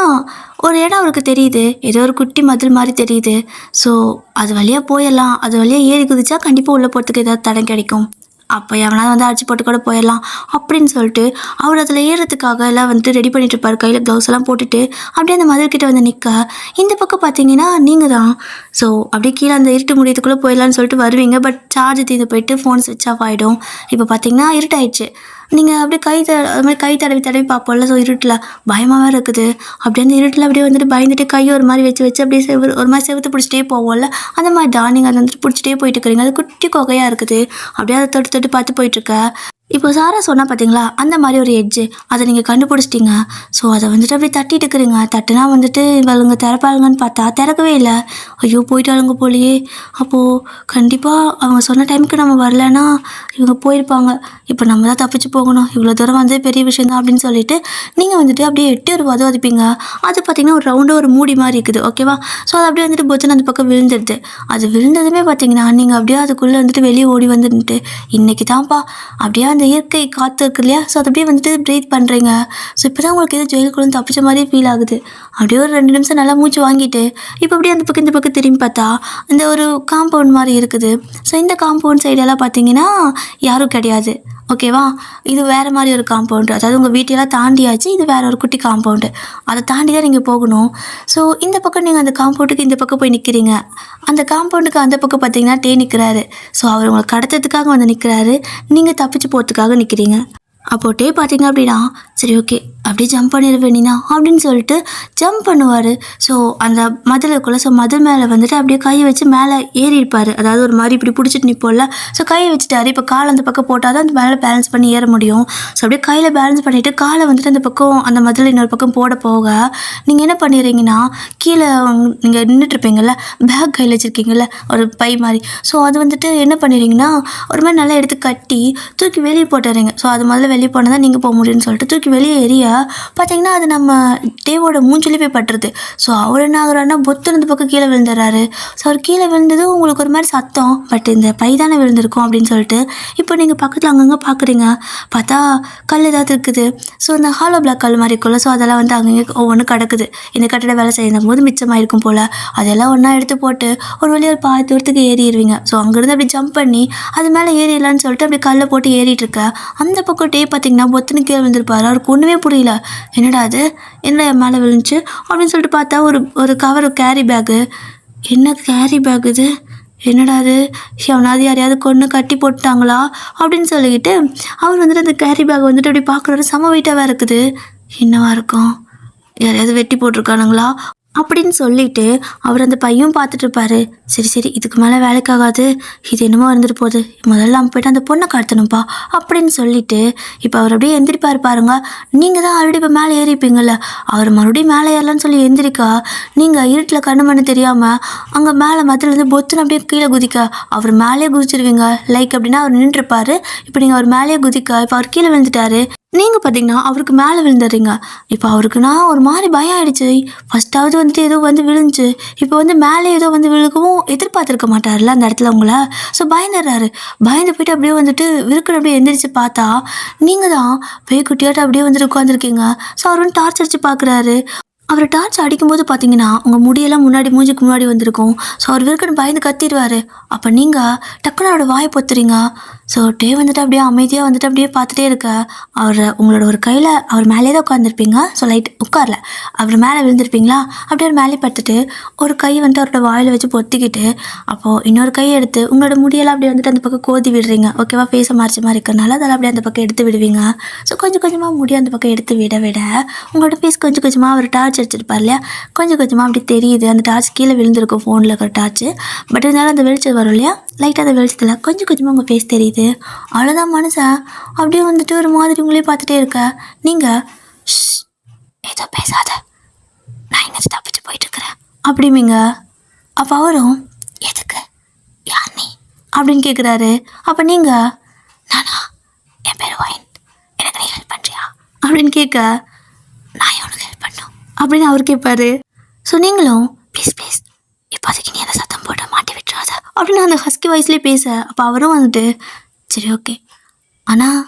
ஒரு இடம் அவருக்கு தெரியுது, ஏதோ ஒரு குட்டி மதில் மாதிரி தெரியுது. ஸோ அது வழியாக போயிடலாம், அது வழியாக ஏறி குதிச்சா கண்டிப்பாக உள்ளே போகிறதுக்கு ஏதாவது தடம் கிடைக்கும் அப்போ எவனாவது வந்து அடிச்சு போட்டு கூட போயிடலாம் அப்படின்னு சொல்லிட்டு அவர் அதில் ஏறுறதுக்காக எல்லாம் வந்துட்டு ரெடி பண்ணிட்டு இருப்பார். கையில் க்ளவுஸ் எல்லாம் போட்டுட்டு அப்படியே அந்த மதில்கிட்ட வந்து நிற்க, இந்த பக்கம் பார்த்தீங்கன்னா நீங்கள் தான். ஸோ அப்படியே கீழே அந்த இருட்டு முடியத்துக்குள்ளே போயிடலான்னு சொல்லிட்டு வருவீங்க. பட் சார்ஜ் தீர்ந்து போயிட்டு ஃபோன் ஸ்விட்ச் ஆஃப் ஆகிடும். இப்போ பார்த்தீங்கன்னா இருட்டாயிடுச்சு. நீங்கள் அப்படியே அது மாதிரி கை தடவி தடவி பார்ப்போம்ல. ஸோ இருட்டில் பயமாகவே இருக்குது. அப்படியே அந்த இருட்டில் அப்படியே வந்துட்டு பயந்துட்டு கையை ஒரு மாதிரி வச்சு அப்படியே ஒரு மாதிரி செவுத்து பிடிச்சிட்டே போவோம்ல, அந்த மாதிரி தான் நீங்கள் அதை வந்துட்டு பிடிச்சிட்டே போயிட்டு இருக்கிறீங்க. அது குட்டி கொகையாக இருக்குது. அப்படியே அதை தொட்டு தொட்டு பார்த்து போயிட்டுருக்க. இப்போ சாரா சொன்னால் பார்த்தீங்களா அந்த மாதிரி ஒரு எட்ஜு, அதை நீங்கள் கண்டுபிடிச்சிட்டிங்க. ஸோ அதை வந்துட்டு அப்படியே தட்டிட்டு இருக்கிறீங்க. தட்டுனா வந்துட்டு இவளுங்க திறப்பாளுங்கன்னு பார்த்தா திறக்கவே இல்லை. ஐயோ போயிட்டாளுங்க போலியே. அப்போது கண்டிப்பாக அவங்க சொன்ன டைமுக்கு நம்ம வரலன்னா இவங்க போயிருப்பாங்க. இப்போ நம்ம தான் தப்பிச்சு போகணும். இவ்வளோ தூரம் வந்து பெரிய விஷயம் தான் அப்படின்னு சொல்லிட்டு நீங்கள் வந்துட்டு அப்படியே எட்டி ஒரு வதப்பீங்க. அது பார்த்தீங்கன்னா ஒரு ரவுண்டாக ஒரு மூடி மாதிரி இருக்குது. ஓகேவா? ஸோ அது அப்படியே வந்துட்டு பொச்சுன்னு அந்த பக்கம் விழுந்துடுது. அது விழுந்ததுமே பார்த்தீங்கன்னா நீங்கள் அப்படியே அதுக்குள்ளே வந்துட்டு வெளியே ஓடி வந்துட்டு இன்றைக்கி தான்ப்பா அப்படியே அந்த இயற்கை காற்று இருக்கு இல்லையா, ஸோ அது அப்படியே வந்துட்டு ப்ரீத் பண்ணுறீங்க. ஸோ இப்போ தான் உங்களுக்கு எது ஜெயிலுக்குள்ள தப்பிச்ச மாதிரியே ஃபீல் ஆகுது. அப்படியே ஒரு 2 நிமிஷம் நல்லா மூச்சு வாங்கிட்டு இப்போ அப்படியே அந்த பக்கம் இந்த பக்கம் திரும்பி பார்த்தா இந்த ஒரு காம்பவுண்ட் மாதிரி இருக்குது. ஸோ இந்த காம்பவுண்ட் சைடெல்லாம் பார்த்தீங்கன்னா யாரும் கிடையாது. ஓகேவா? இது வேறு மாதிரி ஒரு காம்பவுண்டு. அதாவது உங்கள் வீட்டையெல்லாம் தாண்டியாச்சு. இது வேறு ஒரு குட்டி காம்பவுண்டு. அதை தாண்டி தான் நீங்கள் போகணும். ஸோ இந்த பக்கம் நீங்கள் அந்த காம்பவுண்டுக்கு இந்த பக்கம் போய் நிற்கிறீங்க. அந்த காம்பவுண்டுக்கு அந்த பக்கம் பார்த்தீங்கன்னா நிற்கிறாரு. ஸோ அவர் உங்களை கடத்துறதுக்காக வந்து நிற்கிறாரு. நீங்கள் தப்பிச்சு போகிறதுக்காக நிற்கிறீங்க. அப்போட்டே பார்த்தீங்க அப்படின்னா சரி ஓகே அப்படியே ஜம்ப் பண்ணிட வேண்டினா அப்படின்னு சொல்லிட்டு ஜம்ப் பண்ணுவார். ஸோ அந்த மதில் இருக்குள்ள, ஸோ மதில் மேலே வந்துட்டு அப்படியே கையை வச்சு மேலே ஏறி இருப்பார். அதாவது ஒரு மாதிரி இப்படி பிடிச்சிட்டு நிற்போம்ல, ஸோ கையை வச்சுட்டாரு. இப்போ கால் அந்த பக்கம் போட்டால் தான் அந்த மேலே பேலன்ஸ் பண்ணி ஏற முடியும். ஸோ அப்படியே கையில் பேலன்ஸ் பண்ணிவிட்டு காலை வந்துட்டு அந்த பக்கம் அந்த மதில் இன்னொரு பக்கம் போட போக நீங்கள் என்ன பண்ணிடுறீங்கன்னா கீழே நீங்கள் நின்றுட்டுருப்பீங்கள்ல, பேக் கையில் வச்சுருக்கீங்கள்ல ஒரு பை மாதிரி, ஸோ அது வந்துட்டு என்ன பண்ணிடுறீங்கன்னா ஒரு மாதிரி நல்லா எடுத்து கட்டி தூக்கி வெளியே போட்டுறீங்க. ஸோ அது முதல்ல வெளியே போனால் தான் நீங்கள் போக முடியும்னு சொல்லிட்டு தூக்கி வெளியே எரிய பார்த்தீங்கன்னா அது நம்ம டேவோட மூஞ்சிலே போய் பட்டுருது. ஸோ அவர் என்ன ஆகுறாருன்னா பொத்துன்னு இந்த பக்கம் கீழே விழுந்துடுறாரு. ஸோ அவர் கீழே விழுந்ததும் உங்களுக்கு ஒரு மாதிரி சத்தம், பட் இந்த பை தானே விழுந்திருக்கும் அப்படின்னு சொல்லிட்டு இப்போ நீங்கள் பக்கத்தில் அங்கங்கே பார்க்குறீங்க. பார்த்தா கல் ஏதாவது இருக்குது. ஸோ இந்த ஹாலோ பிளாக் கல் மாதிரி இருக்குல்ல, ஸோ அதெல்லாம் வந்து அங்கங்கே ஒவ்வொன்று கிடக்குது. இந்த கட்டிட வேலை செய்யும் போது மிச்சமாயிருக்கும் போல். அதெல்லாம் ஒன்றா எடுத்து போட்டு ஒரு வழியாக ஒரு பாதி தூரத்துக்கு ஏறிடுவீங்க. ஸோ அங்கேருந்து அப்படி ஜம்ப் பண்ணி அது மேலே ஏறிடலான்னு சொல்லிட்டு அப்படி கல்லை போட்டு ஏறிட்டு இருக்க அந்த பக்கம் டே பார்த்தீங்கன்னா பொத்துன்னு கீழே விழுந்திருப்பாரு. அவருக்கு ஒன்றுமே புரியல. என்னடா அது என்ன மேலே விழுந்துச்சு அப்படின்னு சொல்லிட்டு பார்த்தா ஒரு கவர் கேரி பேக்கு. என்ன கேரி பேக் இது, என்னடா அது எவனாவது யாரையாவது கொன்று கட்டி போட்டாங்களா அப்படின்னு சொல்லிக்கிட்டு அவர் வந்துட்டு அந்த கேரி பேக் வந்துட்டு அப்படி பார்க்குறாரு. செம வெயிட்டாக இருக்குது. என்னவா இருக்கும், யாரையாவது வெட்டி போட்டிருக்கானுங்களா அப்படின்னு சொல்லிட்டு அவர் அந்த பையன் பார்த்துட்டு இருப்பாரு. சரி இதுக்கு மேலே வேலைக்காகாது, இது என்னமோ இருந்துட்டு போகுது, முதல்ல நம்ம போய்ட்டு அந்த பொண்ணை கடத்தணும்ப்பா அப்படின்னு சொல்லிட்டு இப்போ அவர் அப்படியே எந்திரிப்பார் பாருங்க. நீங்கள் தான் ஆல்ரெடி இப்போ மேலே ஏறிப்பீங்கள்ல, அவர் மறுபடியும் மேலே ஏறலான்னு சொல்லி எந்திரிக்கா நீங்கள் இருட்டில் கண்ணு மண்ணு தெரியாமல் அங்கே மேலே மத்திலேருந்து பொத்துன்னு அப்படியே கீழே குதிக்க அவர் மேலே குதிச்சிருவீங்க. லைக் அப்படின்னா அவர் நின்றுருப்பாரு. இப்போ நீங்கள் அவர் மேலே குதிக்க இப்போ அவர் கீழே விழுந்துட்டாரு. நீங்கள் பார்த்தீங்கன்னா அவருக்கு மேலே விழுந்துடுறீங்க. இப்போ அவருக்குன்னா ஒரு மாதிரி பயம் ஆகிடுச்சு. ஃபஸ்ட்டாவது வந்துட்டு ஏதோ வந்து விழுந்துச்சு, இப்போ வந்து மேலே ஏதோ வந்து விழுக்கவும் எதிர்பார்த்துருக்க மாட்டார்ல அந்த இடத்துல உங்களை. ஸோ பயந்துடுறாரு. பயந்து போயிட்டு அப்படியே வந்துட்டு விருக்குன்னு அப்படியே எந்திரிச்சு பார்த்தா நீங்கள் தான் பேய்குட்டியாட்ட அப்படியே வந்துட்டு உட்காந்துருக்கீங்க. ஸோ அவர் வந்து டார்ச் அடிச்சு பார்க்குறாரு. அவர் டார்ச் அடிக்கும்போது பார்த்தீங்கன்னா உங்கள் முடியெல்லாம் முன்னாடி மூஞ்சிக்கு முன்னாடி வந்திருக்கும். ஸோ அவர் விருக்குன்னு பயந்து கத்திடுவார். அப்போ நீங்கள் டக்குன்னு அவரோட வாயை பொத்துறீங்க. ஸோ டே வந்துட்டு அப்படியே அமைதியாக வந்துட்டு அப்படியே பார்த்துட்டே இருக்க உங்களோட ஒரு கையில் அவர் மேலே தான் உட்காந்துருப்பீங்க. ஸோ லைட் உட்காரல, அவர் மேலே விழுந்திருப்பீங்களா, அப்படியே அவர் மேலே பார்த்துட்டு ஒரு கையை வந்துட்டு அவரோட வாயில் வச்சு பொத்திக்கிட்டு அப்போது இன்னொரு கையை எடுத்து உங்களோட முடியெல்லாம் அப்படியே வந்துட்டு அந்த பக்கம் கோதி விடுறீங்க. ஓகேவா? ஃபேஸை மாறிச்ச மாதிரி இருக்கிறனால அதெல்லாம் அப்படியே அந்த பக்கம் எடுத்து விடுவீங்க. ஸோ கொஞ்சம் கொஞ்சமாக முடிய அந்த பக்கம் எடுத்து விட உங்களோட ஃபேஸ் கொஞ்சம் கொஞ்சமாக அவர் டார்ச் அடிச்சிருப்பார் இல்லையா, கொஞ்சம் கொஞ்சமாக அப்படி தெரியுது. அந்த டார்ச் கீழே விழுந்திருக்கும் ஃபோனில் இருக்கிற டார்ச்சு. பட் இருந்தாலும் அந்த வெளிச்சம் வரும் இல்லையா, லைட்டாக அந்த வெளிச்சத்தில் கொஞ்சம் கொஞ்சமாக உங்கள் ஃபேஸ் தெரியுது. அவ்வளோதான் மனுஷன் அப்படியே வந்துட்டு ஒரு மாதிரி உங்களே பார்த்துட்டே இருக்க. நீங்கள் ஏதோ பேசாத, நான் எங்கே தப்பிச்சு போயிட்டுருக்கிறேன் அப்படிமீங்க. அப்போ அவரும் எதுக்கு, யார் நீ அப்படின்னு கேட்குறாரு. அப்போ நீங்கள் நானா, என் பேர் ஒயின், எனக்கு நீ ஹெல்ப் பண்ணுறியா அப்படின்னு கேட்க, நான் உனக்கு ஹெல்ப் பண்ணும் அப்படின்னு அவர் கேட்பாரு. ஸோ நீங்களும் ப்ளீஸ் இப்போதைக்கு நீ அந்த சத்தம் போட்டு மாட்டி விட்டுறாத அப்படின்னு அந்த ஹஸ்கி வாய்ஸ்லேயே பேச, அப்போ அவரும் வந்துட்டு சரி ஓகே, ஆனால்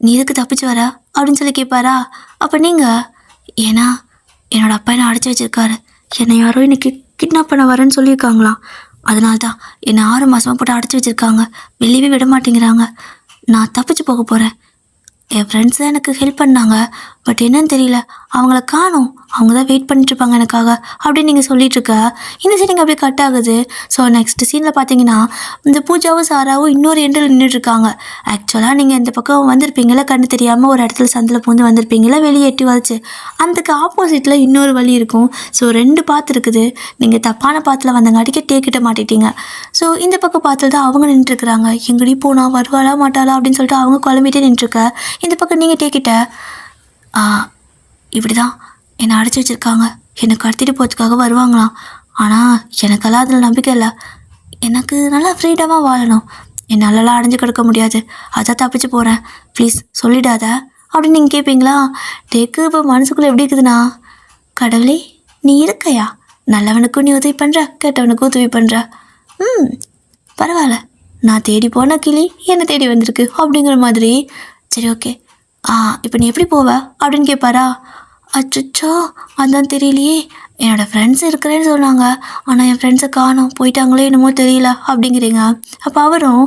நீ எதுக்கு தப்பிச்சு வர அப்படின்னு சொல்லி கேட்பாரா. அப்போ நீங்கள் ஏன்னா என்னோடய அப்பா என்னை அடைச்சி வச்சுருக்காரு, என்னை யாரோ இன்னைக்கு கிட்னாப் பண்ண வரேன்னு சொல்லியிருக்காங்களாம். அதனால தான் என்னை 6 மாதமாக போட்டு அடைச்சி வச்சுருக்காங்க, வெளியவே விட மாட்டேங்கிறாங்க. நான் தப்பிச்சு போக போகிறேன். என் ஃப்ரெண்ட்ஸ் தான் எனக்கு ஹெல்ப் பண்ணாங்க. பட் என்னன்னு தெரியல, அவங்கள காணோம். அவங்க தான் வெயிட் பண்ணிட்டுருப்பாங்க எனக்காக அப்படின்னு நீங்கள் சொல்லிகிட்ருக்க இந்த சீனிங் அப்படியே கட் ஆகுது. ஸோ நெக்ஸ்ட் சீனில் பார்த்தீங்கன்னா இந்த பூஜாவும் சாராவும் இன்னொரு எண்டில் நின்றுட்டுருக்காங்க. ஆக்சுவலாக நீங்கள் இந்த பக்கம் வந்திருப்பீங்களா, கண்ணு தெரியாமல் ஒரு இடத்துல சந்தில் பூந்து வந்திருப்பீங்களா, வெளியே எட்டி வச்சு அதுக்கு ஆப்போசிட்டில் இன்னொரு வழி இருக்கும். ஸோ 2 பாத்து இருக்குது. நீங்கள் தப்பான பாத்தில் வந்தங்காட்டிக்கு டேக்கிட்ட மாட்டிட்டீங்க. ஸோ இந்த பக்கம் பார்த்துல தான் அவங்க நின்றுருக்குறாங்க. எங்கடி போனா, வருவாளா மாட்டாளா அப்படின்னு சொல்லிட்டு அவங்க குழம்பிட்டே நின்றுருக்க. இந்த பக்கம் நீங்கள் டேக்கிட்ட இப்படி தான் என்னை அடைச்சி வச்சுருக்காங்க. என்னை கடத்திட்டு போகிறதுக்காக வருவாங்களாம். ஆனால் எனக்கெல்லாம் அதில் நம்பிக்கை இல்லை. எனக்கு நல்லா ஃப்ரீடமாக வாழணும். என்னாலலாம் அடைஞ்சு கிடக்க முடியாது. அதான் தப்பிச்சு போகிறேன். ப்ளீஸ் சொல்லிடாத அப்படின்னு நீங்கள் கேட்பீங்களா? டேக்கு இப்போ மனசுக்குள்ளே எப்படி இருக்குதுண்ணா, கடவுளே நீ இருக்கையா, நல்லவனுக்கும் நீ உதவி பண்ணுற, கெட்டவனுக்கும் உதவி பண்ணுற. பரவாயில்ல, நான் தேடி போன கிளி என்னை தேடி வந்திருக்கு அப்படிங்கிற மாதிரி. சரி ஓகே, இப்போ நீ எப்படி போவ அப்படின்னு கேட்பாரா? அச்சோ அதான் தெரியலையே, என்னோடய ஃப்ரெண்ட்ஸ் இருக்கிறேன்னு சொன்னாங்க, ஆனால் என் ஃப்ரெண்ட்ஸை காணோம், போயிட்டாங்களே என்னமோ தெரியல அப்படிங்கிறீங்க. அப்போ அவரும்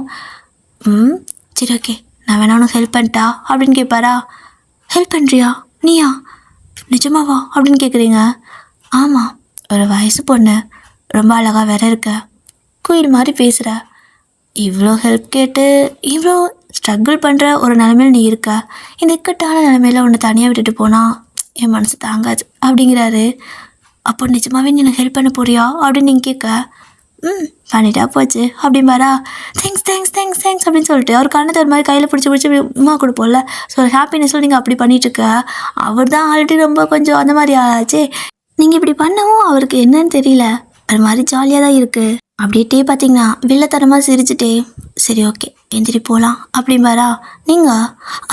சரி ஓகே, நான் வேணாலும் ஹெல்ப் பண்ணிட்டா அப்படின்னு கேட்பாரா? ஹெல்ப் பண்ணுறியா நீயா, நிஜமாவா அப்படின்னு கேட்குறீங்க. ஆமாம், ஒரு வயசு பொண்ணு, ரொம்ப அழகாக வேற இருக்க, குயில் மாதிரி பேசுகிற, இவ்வளோ ஹெல்ப் கேட்டு இவ்வளோ ஸ்ட்ரகிள் பண்ணுற ஒரு நிலமையில் நீ இருக்க, இந்த இக்கட்டான நிலமையில் உன்னை தனியாக விட்டுட்டு போனால் என் மனசு தாங்காது அப்படிங்கிறாரு. அப்போ நிஜமாகவே நீ எனக்கு ஹெல்ப் பண்ண போறியா அப்படின்னு நீங்கள் கேட்க, பண்ணிட்டா போச்சு அப்படிம்பாரா? தேங்க்ஸ் தேங்க்ஸ் தேங்க்ஸ் தேங்க்ஸ் அப்படின்னு சொல்லிட்டு அவர் கண்ணத்தை ஒரு மாதிரி கையில் பிடிச்சி உமா கொடுப்போம்ல. ஸோ ஹாப்பினஸில் நீங்கள் அப்படி பண்ணிகிட்ருக்க. அவர் தான் ஆல்ரெடி ரொம்ப கொஞ்சம் அந்த மாதிரி ஆளாச்சே. நீங்கள் இப்படி பண்ணவும் அவருக்கு என்னன்னு தெரியல, அது மாதிரி ஜாலியாக தான் இருக்குது. அப்படியே பார்த்தீங்கன்னா வில்லத்தனமாக சிரிச்சுட்டே சரி ஓகே எந்திரி போகலாம் அப்படிம்பாரா? நீங்கள்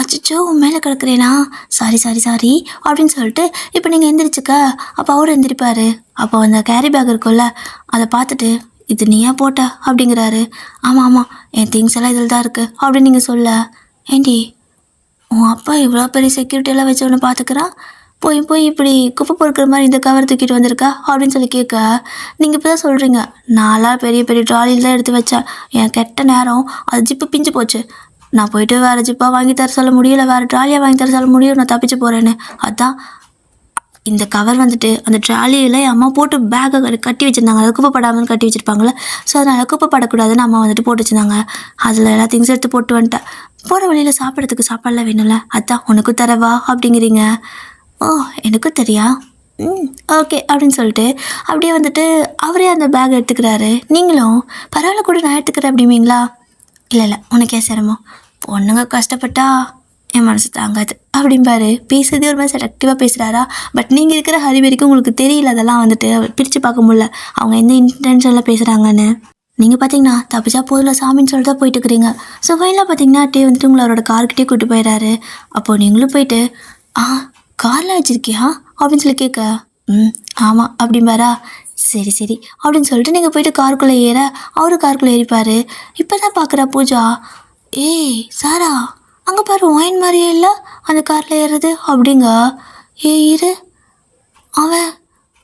அச்சோ உன் மேலே கிடக்குறேனா, சாரி சாரி சாரி அப்படின்னு சொல்லிட்டு இப்போ நீங்கள் எந்திரிச்சுக்க. அப்போ அவர் எந்திரிப்பார். அப்போ அந்த கேரி பேக் இருக்கும்ல, அதை பார்த்துட்டு இது நீயா போட்ட அப்படிங்கிறாரு. ஆமாம் ஆமாம், என் திங்ஸ் எல்லாம் இதில் தான் இருக்குது அப்படின்னு நீங்கள் சொல்ல, ஏண்டி உன் அப்பா இவ்வளோ பெரிய செக்யூரிட்டியெல்லாம் வச்சு ஒன்று பார்த்துக்கிறான், போய் போய் இப்படி குப்பை பொறுக்கிற மாதிரி இந்த கவர் தூக்கிட்டு வந்திருக்கா அப்படின்னு சொல்லி கேட்க, நீங்கள் இப்போ தான் சொல்கிறீங்க நான்லாம் பெரிய பெரிய ட்ராலியில் தான் எடுத்து வச்சேன், என் கெட்ட நேரம் அது ஜிப்பு பிஞ்சு போச்சு, நான் போயிட்டு வேறு ஜிப்பாக வாங்கி தர சொல்ல முடியல, வேறு ட்ராலியாக வாங்கி தர சொல்ல முடியும், நான் தப்பிச்சு போகிறேன்னு. அதான் இந்த கவர் வந்துட்டு அந்த ட்ராலியில் என் அம்மா போட்டு பேக்கை கட்டி வச்சுருந்தாங்க, அதை குப்பைப்படாமல் கட்டி வச்சுருப்பாங்களே. ஸோ அதனால் குப்பைப்படக்கூடாதுன்னு அம்மா வந்துட்டு போட்டு வச்சுருந்தாங்க. அதில் எல்லா திங்ஸ் எடுத்து போட்டு வந்துட்டேன். போகிற வழியில் சாப்பிட்றதுக்கு சாப்பாடெலாம் வேணும்ல, அதான் உனக்கும் தரவா அப்படிங்கிறீங்க. ஓ எனக்கும் தெரியா, ஓகே அப்படின்னு சொல்லிட்டு அப்படியே வந்துட்டு அவரே அந்த பேக் எடுத்துக்கிறாரு. நீங்களும் பரவாயில்ல கூட நான் எடுத்துக்கிறேன் அப்படிமீங்களா? இல்லை இல்லை உனக்கே சிரமம், பொண்ணுங்க கஷ்டப்பட்டா என் மனசு தாங்காது அப்படிம்பாரு. பேசுறதே ஒரு மாதிரி செலக்டிவாக பேசுகிறாரா? பட் நீங்கள் இருக்கிற ஹரிவரிக்கும் உங்களுக்கு தெரியல, அதெல்லாம் வந்துட்டு பிரித்து பார்க்க முடியல அவங்க எந்த இன்டென்ஷனில் பேசுகிறாங்கன்னு. நீங்கள் பார்த்தீங்கன்னா தப்பிச்சா போதில் சாமின்னு சொல்லிட்டு தான் போயிட்டு இருக்கிறீங்க. ஸோ ஃபைனலாக பார்த்தீங்கன்னா டே வந்துட்டு உங்களை அவரோட கார்கிட்டே கூப்பிட்டு போயிடுறாரு. அப்போது நீங்களும் போயிட்டு கார்லாம் வச்சுருக்கியா அப்படின்னு சொல்லி கேட்க, ஆமாம் அப்படிம்பாரா? சரி சரி அப்படின்னு சொல்லிட்டு நீங்கள் போயிட்டு காருக்குள்ளே ஏற அவரு காருக்குள்ளே ஏறிப்பார். இப்போ தான் பார்க்குறா பூஜா, ஏய் சாரா அங்கே பாரு ஒயின் மாதிரியே இல்லை அந்த காரில் ஏறுறது அப்படிங்க. இரு அவன்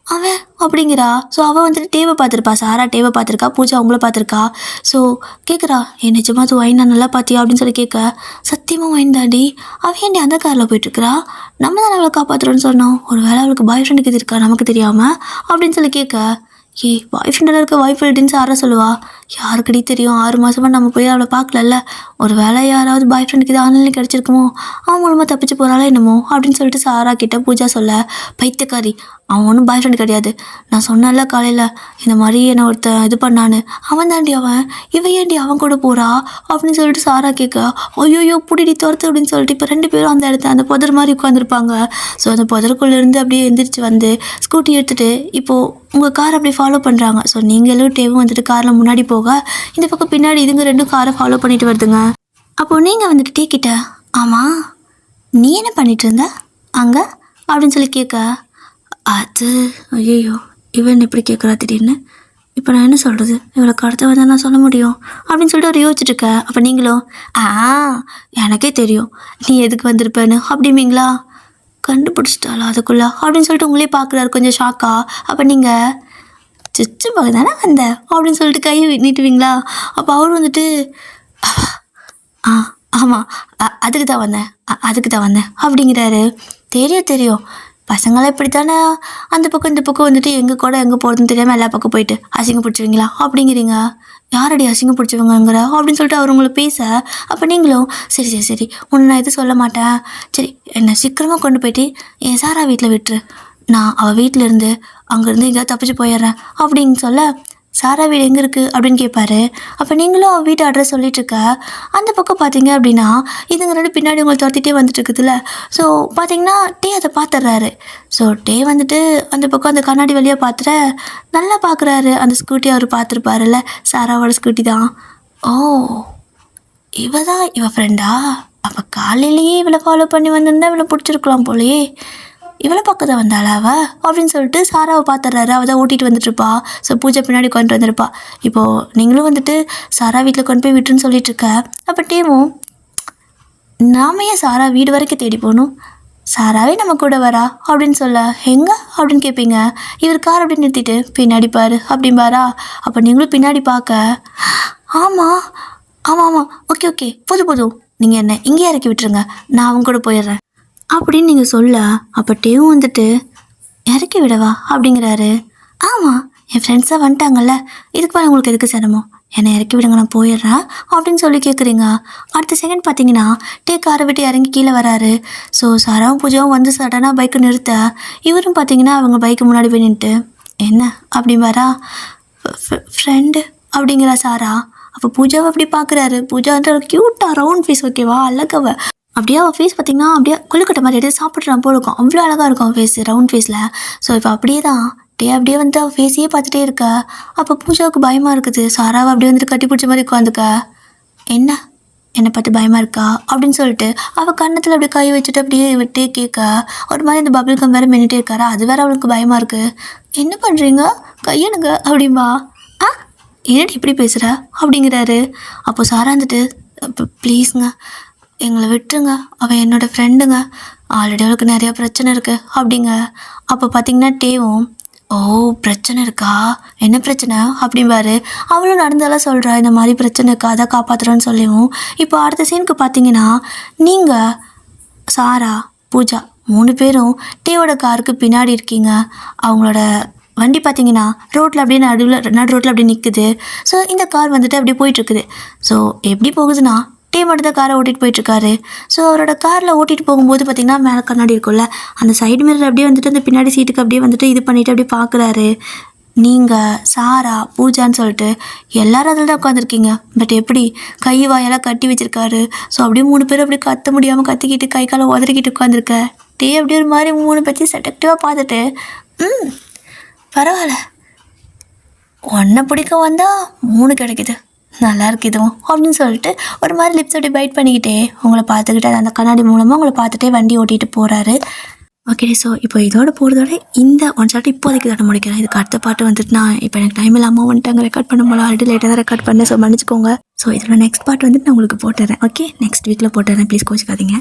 அவன் அப்படிங்கிறா. ஸோ அவள் வந்துட்டு டேவை பார்த்துருப்பா, சாரா டேவை பார்த்துருக்கா, பூஜா அவங்கள பார்த்துருக்கா. ஸோ கேட்குறா, என் நிஜமா அது ஒயின் நல்லா பார்த்தியா அப்படின்னு சொல்லி கேட்க, சத்தியமாக ஒயின் தாண்டி, அவள் ஏன்டி அந்த காரில் போயிட்டுருக்குறா, நம்ம தான் அவளை காப்பாற்றுறோன்னு சொன்னோம், ஒரு வேளை அவளுக்கு பாய் ஃப்ரெண்டுக்கு இது இருக்கா நமக்கு தெரியாமல் அப்படின்னு சொல்லி கேட்க, பாய் ஃப்ரெண்டில் இருக்க ஒய்ஃப் ஃப்ரெண்டுன்னு சாரா சொல்லுவா. யாருக்கடி தெரியும், 6 மாதமாக நம்ம போய் அவளை பார்க்கலல்ல, ஒரு வேளை யாராவது பாய் ஃப்ரெண்டுக்கு இது ஆன்லைனில் கிடச்சிருக்குமோ, அவன் மூலமாக தப்பிச்சு போகிறாளோ என்னமோ அப்படின்னு சொல்லிட்டு சாரா கிட்ட பூஜா சொல்ல, பைத்தியக்காரி அவன் ஒன்றும் பாய் ஃப்ரெண்டு கிடையாது, நான் சொன்னல காலையில் இந்த மாதிரி என்னை ஒருத்தன் இது பண்ணான்னு, அவன் தாண்டி அவன், இவன் ஏண்டி அவன் கூட போகிறா அப்படின்னு சொல்லிட்டு சாரா கேட்க, ஐயோயோ புடிடி துரத்து அப்படின்னு சொல்லிட்டு இப்போ 2 பேரும் அந்த இடத்த அந்த புதர் மாதிரி உட்காந்துருப்பாங்க. ஸோ அந்த புதருக்குள்ளேருந்து அப்படியே எந்திரிச்சு வந்து ஸ்கூட்டி எடுத்துகிட்டு இப்போது உங்கள் கார் அப்படியே ஃபாலோ பண்ணுறாங்க. ஸோ நீங்களும் டேவும் வந்துட்டு காரில் முன்னாடி போக, இந்த பக்கம் பின்னாடி இதுங்க 2 காரை ஃபாலோ பண்ணிட்டு வருதுங்க. அப்போது நீங்கள் வந்துட்டு டேக்கிட்ட, ஆமாம் நீ என்ன பண்ணிட்டு இருந்த அங்கே அப்படின்னு சொல்லி கேட்க, அது ஐயோ இவன் எப்படி கேட்குறா திடீர்னு, இப்போ நான் என்ன சொல்கிறது, இவளை கடத்த வந்தால் நான் சொல்ல முடியும் அப்படின்னு சொல்லிட்டு அவர் யோசிச்சுட்ருக்க. அப்போ நீங்களும் எனக்கே தெரியும் நீ எதுக்கு வந்திருப்பேன்னு அப்படிமீங்களா? கண்டுபிடிச்சிட்டாளா அதுக்குள்ளே அப்படின்னு சொல்லிட்டு உங்களே பார்க்குறாரு கொஞ்சம் ஷாக்கா. அப்போ நீங்கள் சுச்சு பார்க்க தானே வந்த அப்படின்னு சொல்லிட்டு கையை நீட்டுவீங்களா? அப்போ அவர் வந்துட்டு ஆமாம், அதுக்கு தான் வந்தேன் அப்படிங்கிறாரு. தெரியும் பசங்களாம் இப்படி தானே, அந்த பக்கம் இந்த பக்கம் வந்துட்டு எங்கே கூட எங்கே போகிறதுன்னு தெரியாமல் எல்லா பக்கம் போயிட்டு அசிங்கப்பிடிச்சிவீங்களா அப்படிங்கிறீங்க. யாரடி அசிங்கப்பிடிச்சவங்கிற அப்படின்னு சொல்லிட்டு அவர் உங்களை பேச, அப்போ நீங்களும் சரி உன்னை நான் எதுவும் சொல்ல மாட்டேன், சரி என்னை சீக்கிரமாக கொண்டு போயிட்டு என் சாரா வீட்டில் விட்டுரு, நான் அவள் வீட்டில் இருந்து அங்கேருந்து எங்கேயாவது தப்பிச்சு போயிடுறேன் அப்படின்னு சொல்ல, சாரா வீடு எங்கே இருக்குது அப்படின்னு கேட்பாரு. அப்போ நீங்களும் அவள் வீட்டு அட்ரஸ் சொல்லிட்டுருக்க. அந்த பக்கம் பார்த்தீங்க அப்படின்னா இதுங்க ரெண்டு பின்னாடி உங்களை துரத்திட்டே வந்துட்டு இருக்குதுல்ல. ஸோ பார்த்தீங்கன்னா டே அதை பார்த்துட்றாரு. ஸோ டே வந்துட்டு அந்த பக்கம் அந்த கண்ணாடி வழியாக பார்த்துட்டு நல்லா பார்க்குறாரு. அந்த ஸ்கூட்டி அவர் பார்த்துருப்பாருல்ல, சாராவோட ஸ்கூட்டி தான். ஓ, இவ ஃப்ரெண்டா? அப்போ காலையிலேயே இவளை ஃபாலோ பண்ணி வந்திருந்தா இவளை பிடிச்சிருக்கலாம் போலையே. இவளை பக்கம் தான் வந்தாளா அவ அப்படின்னு சொல்லிட்டு சாராவை பார்த்துட்றாரு. அவள் தான் ஓட்டிகிட்டு வந்துட்டுருப்பா. ஸோ பூஜை பின்னாடி கொண்டு வந்திருப்பா. இப்போது நீங்களும் வந்துட்டு சாரா வீட்டில் கொண்டு போய் விட்டுருன்னு சொல்லிட்டுருக்க. அப்போ டேவும் நாம ஏன் சாரா வீடு வரைக்கும் தேடி போகணும், சாராவே நம்ம கூட வரா அப்படின்னு சொல்ல, எங்கே அப்படின்னு கேட்பீங்க. இவர் கார் அப்படின்னு நிறுத்திட்டு பின்னாடி பாரு அப்படிம்பாரா. அப்போ நீங்களும் பின்னாடி பார்க்க, ஆமாம் ஓகே போதும் நீங்கள் என்ன இங்கேயே இறக்கி விட்டுருங்க, நான் அவங்க கூட போயிடுறேன் அப்படின்னு நீங்கள் சொல்ல, அப்போ டேவும் வந்துட்டு இறக்கி விடவா அப்படிங்கிறாரு. ஆமாம், என் ஃப்ரெண்ட்ஸாக வந்துட்டாங்கல்ல, இதுக்கு மேலே உங்களுக்கு எதுக்கு சிரமம், என்னை இறக்கி விடுங்க நான் போயிடுறேன் அப்படின்னு சொல்லி கேட்குறீங்க. அடுத்த செகண்ட் பார்த்தீங்கன்னா டே காரை விட்டு இறங்கி கீழே வராரு. ஸோ சாராவும் பூஜாவும் வந்து சடனாக பைக்கை நிறுத்த, இவரும் பார்த்தீங்கன்னா அவங்க பைக்கு முன்னாடி போய் நின்றுட்டு என்ன அப்படிம்பாரா. ஃப்ரெண்டு அப்படிங்கிறா சாரா. அப்போ பூஜாவை அப்படி பார்க்குறாரு. பூஜா வந்து க்யூட்டாக ரவுண்ட் ஃபேஸ், ஓகேவா, அழகவ அப்படியே அவள் ஃபேஸ் பார்த்திங்கன்னா அப்படியே கொழுக்கட்டை மாதிரி எடுத்து சாப்பிட்றான் போல இருக்கும். அவ்வளோ அழகாக இருக்கும் அவள் ஃபேஸ் ரவுண்ட் ஃபேஸில். ஸோ இப்போ அப்படியே தான் அப்படியே வந்து அவள் ஃபேஸையே பார்த்துட்டே இருக்கா. அப்போ பூஜாவுக்கு பயமாக இருக்குது. சாராவை அப்படியே வந்துட்டு கட்டி பிடிச்ச மாதிரி உட்காந்துக்க, என்னை பார்த்து பயமாக இருக்கா அப்படின்னு சொல்லிட்டு அவள் கன்னத்தில் அப்படியே கை வச்சுட்டு அப்படியே விட்டே கேட்க, ஒரு மாதிரி இந்த பபிள் கம் வேறு மென்னிட்டே இருக்காரா. அது வேறு அவளுக்கு பயமாக இருக்குது. என்ன பண்ணுறீங்க, கையனுங்க அப்படிம்பா. என்னடி இப்படி பேசுகிற அப்படிங்கிறாரு. அப்போ சாரா வந்துட்டு ப்ளீஸுங்க எங்களை விட்டுருங்க, அவள் என்னோடய ஃப்ரெண்டுங்க, ஆல்ரெடி அவளுக்கு நிறையா பிரச்சனை இருக்குது அப்படிங்க. அப்போ பார்த்திங்கன்னா டேவும் ஓ பிரச்சனை இருக்கா, என்ன பிரச்சனை அப்படிம்பாரு. அவளும் நடந்தாலாம் சொல்கிறா இந்த மாதிரி பிரச்சனை இருக்கா, அதை காப்பாற்றுறோன்னு சொல்லிவும். இப்போ அடுத்த சீனுக்கு பார்த்தீங்கன்னா நீங்கள் சாரா பூஜா 3 பேரும் டேவோட காருக்கு பின்னாடி இருக்கீங்க. அவங்களோட வண்டி பார்த்தீங்கன்னா ரோட்டில் அப்படியே நடு ரோட்டில் அப்படியே நிற்குது. ஸோ இந்த கார் வந்துட்டு அப்படியே போயிட்டுருக்குது. ஸோ எப்படி போகுதுன்னா டே மட்டும் தான் காரை ஓட்டிகிட்டு போயிட்டுருக்காரு. ஸோ அவரோட காரில் ஓட்டிகிட்டு போகும்போது பார்த்திங்கன்னா மேலே கண்ணாடி இருக்கும்ல, அந்த சைடு மிரர் அப்படியே வந்துட்டு அந்த பின்னாடி சீட்டுக்கு அப்படியே வந்துட்டு இது பண்ணிவிட்டு அப்படியே பார்க்குறாரு. நீங்கள் சாரா பூஜான்னு சொல்லிட்டு எல்லோரும் அதில் தான் உட்காந்துருக்கீங்க. பட் எப்படி கை வாயெல்லாம் கட்டி வச்சுருக்காரு. ஸோ அப்படியே 3 பேர் அப்படியே கத்த முடியாமல் கத்திக்கிட்டு கை காலை உதறிக்கிட்டு உட்காந்துருக்க. டே அப்படியே ஒரு மாதிரி 3 பற்றி செட்டக்டிவாக பார்த்துட்டு பரவாயில்ல, ஒன்றை பிடிக்க வந்தால் 3 கிடைக்குது, நல்லா இருக்கு இதுவும் அப்படின்னு சொல்லிட்டு ஒரு மாதிரி லிப்ஸ் அப்படியே பைட் பண்ணிக்கிட்டே உங்களை பார்த்துக்கிட்டு அந்த கண்ணாடி மூலமாக உங்களை பார்த்துட்டே வண்டி ஓட்டிகிட்டு போகிறாரு. ஓகே, ஸோ இப்போ இதோட போகிறதோட இந்த ஒன் ஷாட் இப்போதைக்கு தானே முடிக்கிறேன். இதுக்கு அடுத்த பாட்டு வந்துட்டு நான் இப்போ எனக்கு டைம் இல்லாமல் வந்துட்டு அங்கே ரெக்கார்ட் பண்ண போல, ஆல்ரெடி லேட்டாக தான் ரெக்கார்ட் பண்ணேன். ஸோ மன்னிச்சுக்கோங்க. ஸோ இதோட நெக்ஸ்ட் பார்ட் வந்துட்டு நான் உங்களுக்கு போட்டுறேன். ஓகே, நெக்ஸ்ட் வீக்கில் போட்டுறேன், ப்ளீஸ் கோச்சிக்காதீங்க.